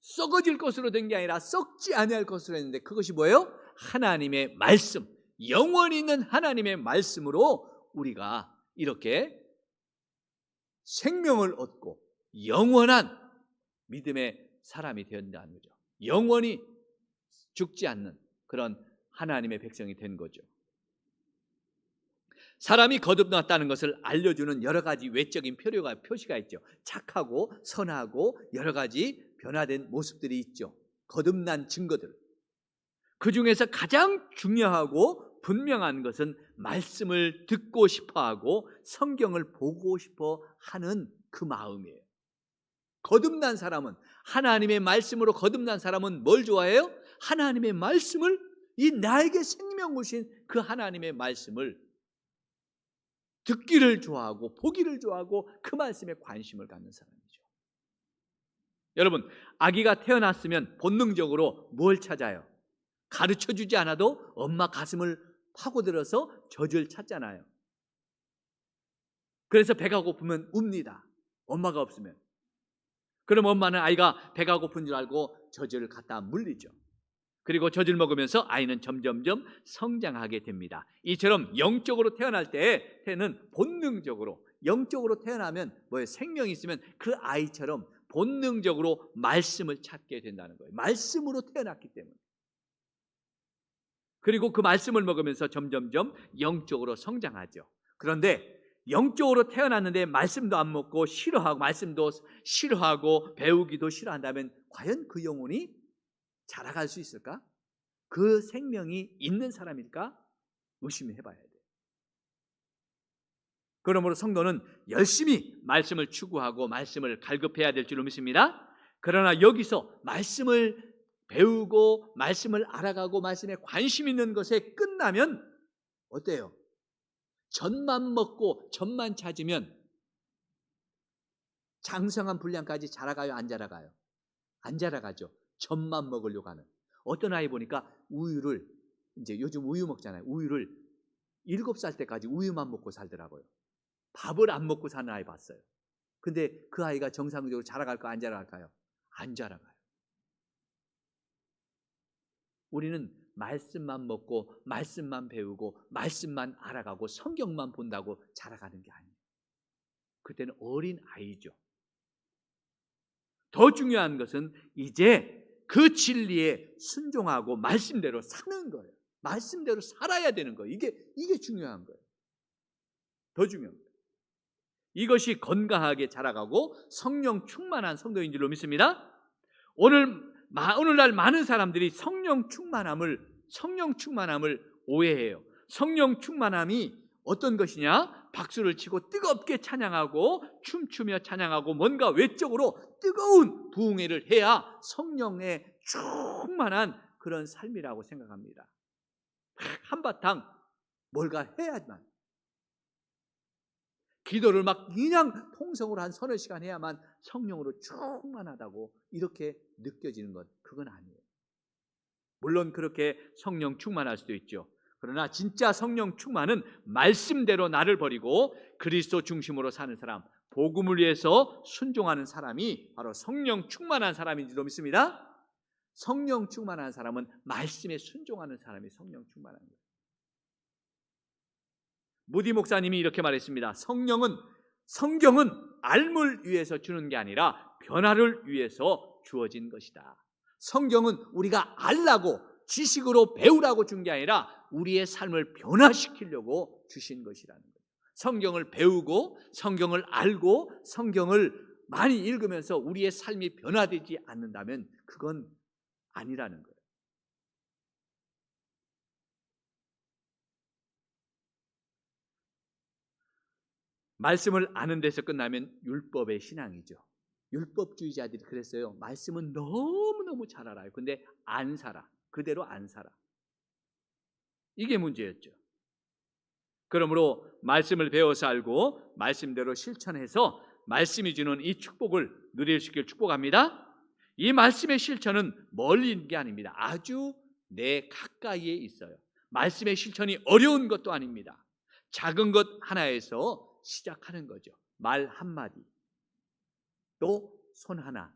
썩어질 것으로 된 게 아니라 썩지 아니할 것으로 했는데 그것이 뭐예요? 하나님의 말씀, 영원히 있는 하나님의 말씀으로 우리가 이렇게 생명을 얻고 영원한 믿음의 사람이 되었다는 거죠. 영원히 죽지 않는 그런 하나님의 백성이 된 거죠. 사람이 거듭났다는 것을 알려주는 여러 가지 외적인 표시가 있죠. 착하고 선하고 여러 가지 변화된 모습들이 있죠. 거듭난 증거들. 그 중에서 가장 중요하고 분명한 것은 말씀을 듣고 싶어하고 성경을 보고 싶어 하는 그 마음이에요. 거듭난 사람은, 하나님의 말씀으로 거듭난 사람은 뭘 좋아해요? 하나님의 말씀을, 이 나에게 생명 주신 그 하나님의 말씀을 듣기를 좋아하고 보기를 좋아하고 그 말씀에 관심을 갖는 사람이죠. 여러분, 아기가 태어났으면 본능적으로 뭘 찾아요? 가르쳐주지 않아도 엄마 가슴을 파고들어서 젖을 찾잖아요. 그래서 배가 고프면 웁니다. 엄마가 없으면. 그럼 엄마는 아이가 배가 고픈 줄 알고 젖을 갖다 물리죠. 그리고 젖을 먹으면서 아이는 점점점 성장하게 됩니다. 이처럼 영적으로 태어날 때는 본능적으로, 영적으로 태어나면 뭐예요? 생명이 있으면 그 아이처럼 본능적으로 말씀을 찾게 된다는 거예요. 말씀으로 태어났기 때문에. 그리고 그 말씀을 먹으면서 점점점 영적으로 성장하죠. 그런데 영적으로 태어났는데 말씀도 안 먹고 싫어하고 말씀도 싫어하고 배우기도 싫어한다면 과연 그 영혼이 자라갈 수 있을까? 그 생명이 있는 사람일까? 의심해 봐야 돼요. 그러므로 성도는 열심히 말씀을 추구하고 말씀을 갈급해야 될 줄로 믿습니다. 그러나 여기서 말씀을 배우고 말씀을 알아가고 말씀에 관심 있는 것에 끝나면 어때요? 젖만 먹고 젖만 찾으면 장성한 분량까지 자라가요? 안 자라가요? 안 자라가죠. 젖만 먹으려고 하는. 어떤 아이 보니까 우유를, 이제 요즘 우유 먹잖아요. 우유를 7살 때까지 우유만 먹고 살더라고요. 밥을 안 먹고 사는 아이 봤어요. 근데 그 아이가 정상적으로 자라갈까 안 자라갈까요? 안 자라가요. 우리는 말씀만 먹고 말씀만 배우고 말씀만 알아가고 성경만 본다고 자라가는 게 아니에요. 그때는 어린 아이죠. 더 중요한 것은 이제 그 진리에 순종하고 말씀대로 사는 거예요. 말씀대로 살아야 되는 거예요. 이게 중요한 거예요. 더 중요한 거예요. 이것이 건강하게 자라가고 성령 충만한 성도인 줄로 믿습니다. 오늘날 많은 사람들이 성령 충만함을 오해해요. 성령 충만함이 어떤 것이냐? 박수를 치고 뜨겁게 찬양하고 춤추며 찬양하고 뭔가 외적으로 뜨거운 부흥회를 해야 성령에 충만한 그런 삶이라고 생각합니다. 한바탕 뭔가 해야지만, 기도를 막 그냥 통성으로 한 서너 시간 해야만 성령으로 충만하다고 이렇게 느껴지는 것, 그건 아니에요. 물론 그렇게 성령 충만할 수도 있죠. 그러나 진짜 성령 충만은 말씀대로 나를 버리고 그리스도 중심으로 사는 사람, 복음을 위해서 순종하는 사람이 바로 성령 충만한 사람인 줄로 믿습니다. 성령 충만한 사람은 말씀에 순종하는 사람이 성령 충만한 거예요. 무디 목사님이 이렇게 말했습니다. 성경은 알물 위해서 주는 게 아니라 변화를 위해서 주어진 것이다. 성경은 우리가 알라고 지식으로 배우라고 준 게 아니라 우리의 삶을 변화시키려고 주신 것이라는 거예요. 성경을 배우고 성경을 알고 성경을 많이 읽으면서 우리의 삶이 변화되지 않는다면 그건 아니라는 거예요. 말씀을 아는 데서 끝나면 율법의 신앙이죠. 율법주의자들이 그랬어요. 말씀은 너무너무 잘 알아요. 근데 안 살아. 그대로 안 살아. 이게 문제였죠. 그러므로 말씀을 배워서 알고 말씀대로 실천해서 말씀이 주는 이 축복을 누릴 수 있기를 축복합니다. 이 말씀의 실천은 멀리 있는 게 아닙니다. 아주 내 가까이에 있어요. 말씀의 실천이 어려운 것도 아닙니다. 작은 것 하나에서 시작하는 거죠. 말 한마디, 또 손 하나,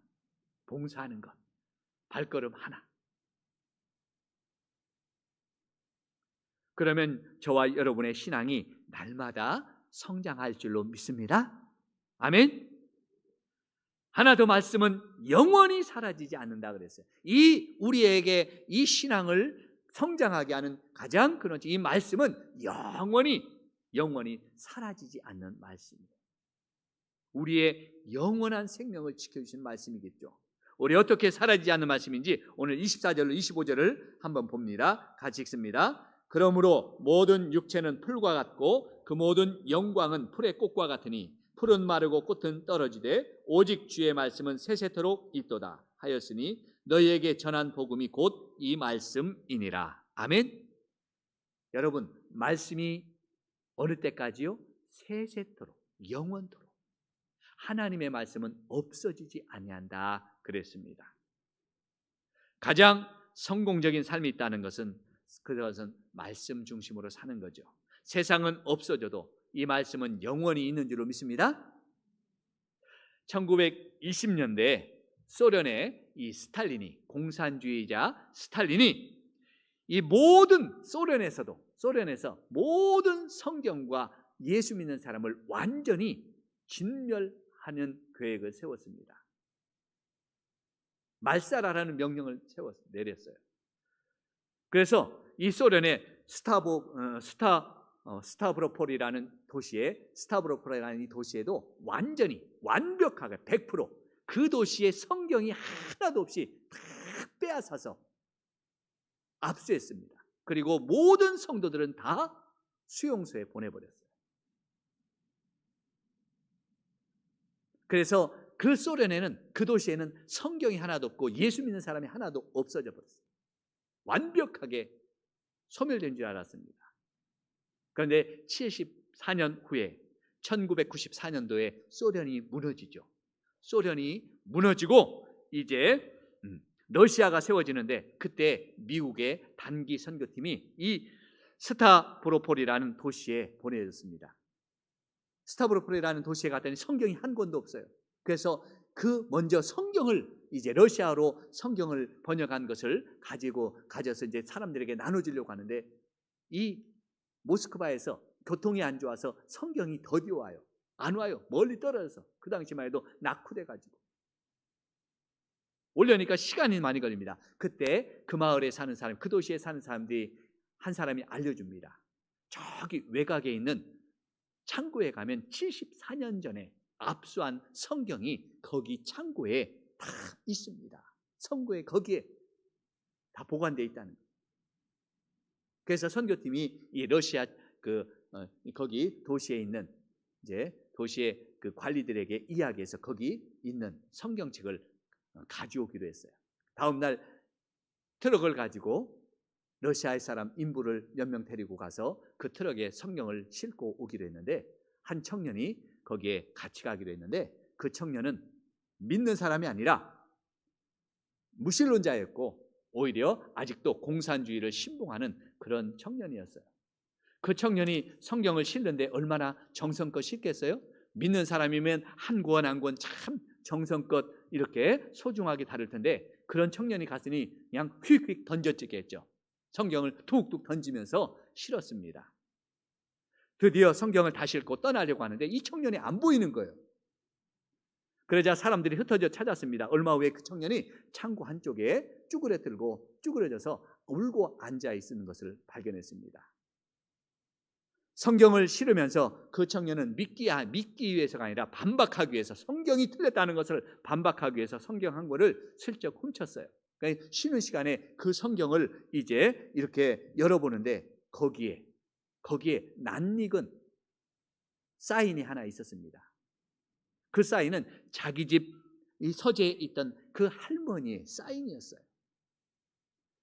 봉사하는 것, 발걸음 하나. 그러면 저와 여러분의 신앙이 날마다 성장할 줄로 믿습니다. 아멘. 하나 더, 말씀은 영원히 사라지지 않는다 그랬어요. 우리에게 이 신앙을 성장하게 하는 가장 큰 원칙, 이 말씀은 영원히 사라지지 않는 말씀이에요. 우리의 영원한 생명을 지켜주신 말씀이겠죠. 우리 어떻게 사라지지 않는 말씀인지 오늘 24절로 25절을 한번 봅니다. 같이 읽습니다. 그러므로 모든 육체는 풀과 같고 그 모든 영광은 풀의 꽃과 같으니 풀은 마르고 꽃은 떨어지되 오직 주의 말씀은 세세토록 있도다 하였으니 너희에게 전한 복음이 곧 이 말씀이니라. 아멘. 여러분, 말씀이 어느 때까지요? 세세토록, 영원토록. 하나님의 말씀은 없어지지 아니한다 그랬습니다. 가장 성공적인 삶이 있다는 것은 그것은 말씀 중심으로 사는 거죠. 세상은 없어져도 이 말씀은 영원히 있는 줄로 믿습니다. 1920년대 소련의 이 스탈린이, 공산주의자 스탈린이 이 모든 소련에서 모든 성경과 예수 믿는 사람을 완전히 진멸하는 계획을 세웠습니다. 말살하라는 명령을 내렸어요. 그래서 이 소련의 스타브로폴이라는 이 도시에도 완벽하게 100% 그 도시에 성경이 하나도 없이 다 빼앗아서 압수했습니다. 그리고 모든 성도들은 다 수용소에 보내버렸어요. 그래서 그 소련에는, 그 도시에는 성경이 하나도 없고 예수 믿는 사람이 하나도 없어져 버렸어요. 완벽하게 소멸된 줄 알았습니다. 그런데 74년 후에 1994년도에 소련이 무너지죠. 소련이 무너지고 이제 러시아가 세워지는데 그때 미국의 단기 선교팀이 이 스타브로폴이라는 도시에 보내졌습니다. 스타브로폴이라는 도시에 갔더니 성경이 한 권도 없어요. 그래서 먼저 성경을 이제 러시아로 성경을 번역한 것을 가져서 이제 사람들에게 나눠주려고 하는데 이 모스크바에서 교통이 안 좋아서 성경이 더디 와요. 안 와요. 멀리 떨어져서. 그 당시만 해도 낙후돼가지고 올려니까 시간이 많이 걸립니다. 그때 그 마을에 사는 사람, 그 도시에 사는 사람들이 한 사람이 알려줍니다. 저기 외곽에 있는 창고에 가면 74년 전에 압수한 성경이 거기 창고에 다 있습니다. 성고에 거기에 다 보관되어 있다는 거예요. 그래서 선교팀이 이 러시아 거기 도시에 있는 이제 도시의 그 관리들에게 이야기해서 거기 있는 성경책을 가져오기로 했어요. 다음 날 트럭을 가지고 러시아의 사람 인부를 몇 명 데리고 가서 그 트럭에 성경을 싣고 오기로 했는데 한 청년이 거기에 같이 가기로 했는데 그 청년은 믿는 사람이 아니라 무신론자였고 오히려 아직도 공산주의를 신봉하는 그런 청년이었어요. 그 청년이 성경을 싣는데 얼마나 정성껏 싣겠어요? 믿는 사람이면 한 권 한 권 참 정성껏 이렇게 소중하게 다룰 텐데 그런 청년이 갔으니 그냥 휙휙 던져지게 죠 성경을 툭툭 던지면서 실었습니다. 드디어 성경을 다 싣고 떠나려고 하는데 이 청년이 안 보이는 거예요. 그러자 사람들이 흩어져 찾았습니다. 얼마 후에 그 청년이 창고 한쪽에 쭈그려져서 울고 앉아 있는 것을 발견했습니다. 성경을 실으면서 그 청년은 믿기 위해서가 아니라 반박하기 위해서, 성경이 틀렸다는 것을 반박하기 위해서 성경 한 권을 슬쩍 훔쳤어요. 그러니까 쉬는 시간에 그 성경을 이제 이렇게 열어보는데 거기에 낯익은 사인이 하나 있었습니다. 그 사인은 자기 집 이 서재에 있던 그 할머니의 사인이었어요.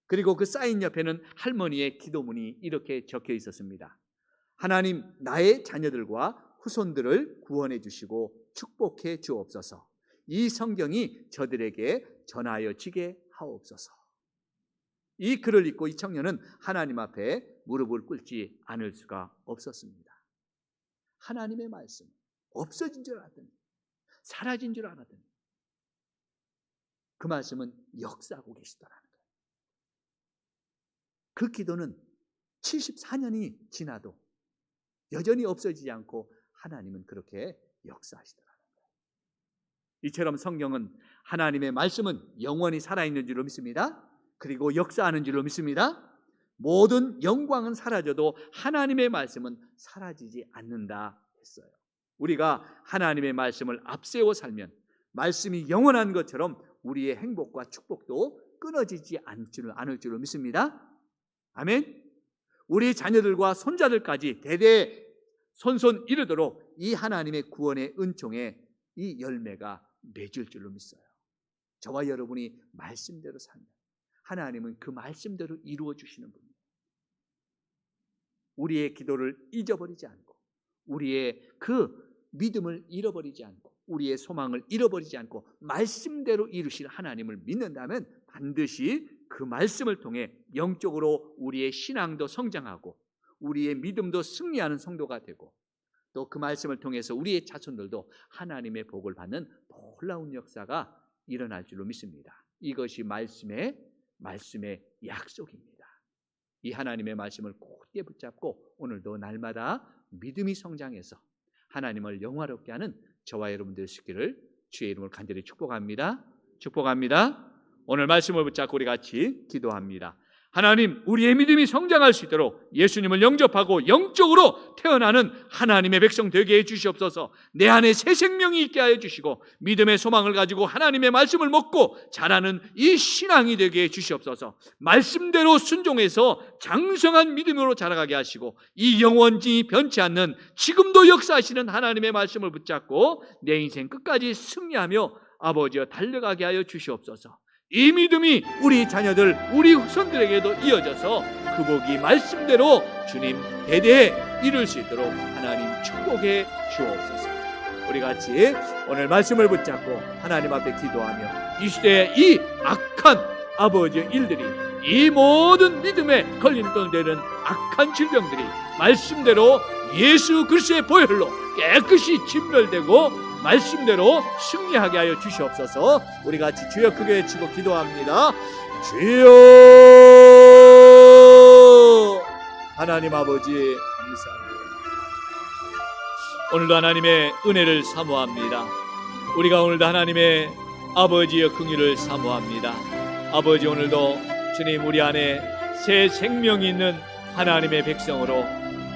그리고 그 사인 옆에는 할머니의 기도문이 이렇게 적혀 있었습니다. 하나님, 나의 자녀들과 후손들을 구원해 주시고 축복해 주옵소서. 이 성경이 저들에게 전하여지게 하옵소서. 이 글을 읽고 이 청년은 하나님 앞에 무릎을 꿇지 않을 수가 없었습니다. 하나님의 말씀 없어진 줄 알았더니, 사라진 줄 알았더니 그 말씀은 역사하고 계시더라는 거예요. 그 기도는 74년이 지나도 여전히 없어지지 않고 하나님은 그렇게 역사하시더라는 거예요. 이처럼 성경은, 하나님의 말씀은 영원히 살아있는 줄로 믿습니다. 그리고 역사하는 줄로 믿습니다. 모든 영광은 사라져도 하나님의 말씀은 사라지지 않는다 했어요. 우리가 하나님의 말씀을 앞세워 살면 말씀이 영원한 것처럼 우리의 행복과 축복도 끊어지지 않을 줄로 믿습니다. 아멘. 우리 자녀들과 손자들까지 대대 손손 이르도록 이 하나님의 구원의 은총에 이 열매가 맺을 줄로 믿어요. 저와 여러분이 말씀대로 살면 하나님은 그 말씀대로 이루어 주시는 분입니다. 우리의 기도를 잊어버리지 않고, 우리의 그 믿음을 잃어버리지 않고, 우리의 소망을 잃어버리지 않고 말씀대로 이루실 하나님을 믿는다면 반드시 그 말씀을 통해 영적으로 우리의 신앙도 성장하고 우리의 믿음도 승리하는 성도가 되고, 또 그 말씀을 통해서 우리의 자손들도 하나님의 복을 받는 놀라운 역사가 일어날 줄로 믿습니다. 이것이 말씀의 약속입니다. 이 하나님의 말씀을 굳게 붙잡고 오늘도 날마다 믿음이 성장해서 하나님을 영화롭게 하는 저와 여러분들 되시기를 주의 이름으로 간절히 축복합니다. 축복합니다. 오늘 말씀을 붙잡고 우리 같이 기도합니다. 하나님, 우리의 믿음이 성장할 수 있도록 예수님을 영접하고 영적으로 태어나는 하나님의 백성 되게 해 주시옵소서. 내 안에 새 생명이 있게 하여 주시고 믿음의 소망을 가지고 하나님의 말씀을 먹고 자라는 이 신앙이 되게 해 주시옵소서. 말씀대로 순종해서 장성한 믿음으로 자라가게 하시고 이 영원히 변치 않는 지금도 역사하시는 하나님의 말씀을 붙잡고 내 인생 끝까지 승리하며 아버지여 달려가게 하여 주시옵소서. 이 믿음이 우리 자녀들, 우리 후손들에게도 이어져서 그 복이 말씀대로 주님 대대에 이룰 수 있도록 하나님 축복해 주옵소서. 우리 같이 오늘 말씀을 붙잡고 하나님 앞에 기도하며 이 시대의 이 악한 아버지의 일들이, 이 모든 믿음에 걸림돌되는 악한 질병들이 말씀대로 예수 그리스도의 보혈로 깨끗이 진멸되고 말씀대로 승리하게 하여 주시옵소서. 우리 같이 주여 크게 외치고 기도합니다. 주여! 하나님 아버지 감사합니다. 오늘도 하나님의 은혜를 사모합니다. 우리가 오늘도 하나님의 아버지의 긍휼을 사모합니다. 아버지, 오늘도 주님 우리 안에 새 생명이 있는 하나님의 백성으로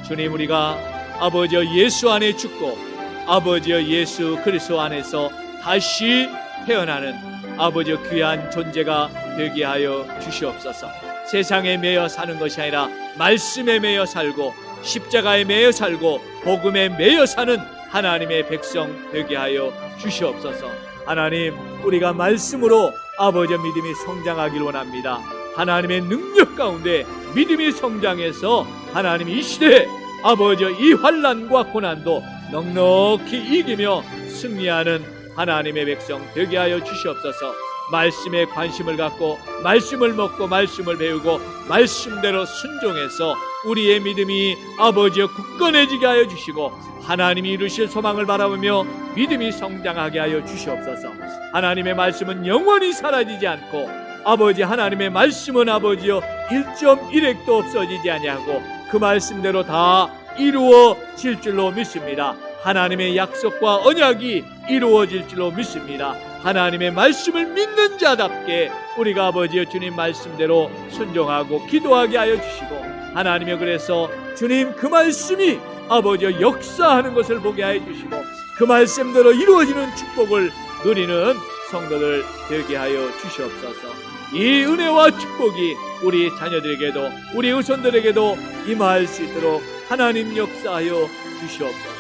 주님 우리가 아버지여 예수 안에 죽고 아버지여 예수 그리스도 안에서 다시 태어나는 아버지여 귀한 존재가 되게 하여 주시옵소서. 세상에 매여 사는 것이 아니라 말씀에 매여 살고 십자가에 매여 살고 복음에 매여 사는 하나님의 백성 되게 하여 주시옵소서. 하나님, 우리가 말씀으로 아버지의 믿음이 성장하길 원합니다. 하나님의 능력 가운데 믿음이 성장해서 하나님 이 시대에 아버지의 이 환난과 고난도 넉넉히 이기며 승리하는 하나님의 백성 되게 하여 주시옵소서. 말씀에 관심을 갖고 말씀을 먹고 말씀을 배우고 말씀대로 순종해서 우리의 믿음이 아버지여 굳건해지게 하여 주시고 하나님이 이루실 소망을 바라보며 믿음이 성장하게 하여 주시옵소서. 하나님의 말씀은 영원히 사라지지 않고 아버지 하나님의 말씀은 아버지여 1.1핵도 없어지지 아니하고 그 말씀대로 다 이루어질 줄로 믿습니다. 하나님의 약속과 언약이 이루어질 줄로 믿습니다. 하나님의 말씀을 믿는 자답게 우리가 아버지여 주님 말씀대로 순종하고 기도하게 하여 주시고 하나님여 그래서 주님 그 말씀이 아버지여 역사하는 것을 보게 하여 주시고 그 말씀대로 이루어지는 축복을 누리는 성도들 되게 하여 주시옵소서. 이 은혜와 축복이 우리 자녀들에게도 우리 후손들에게도 임할 수 있도록 하나님 역사하여 주시옵소서.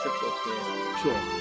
축복해 주옵소서.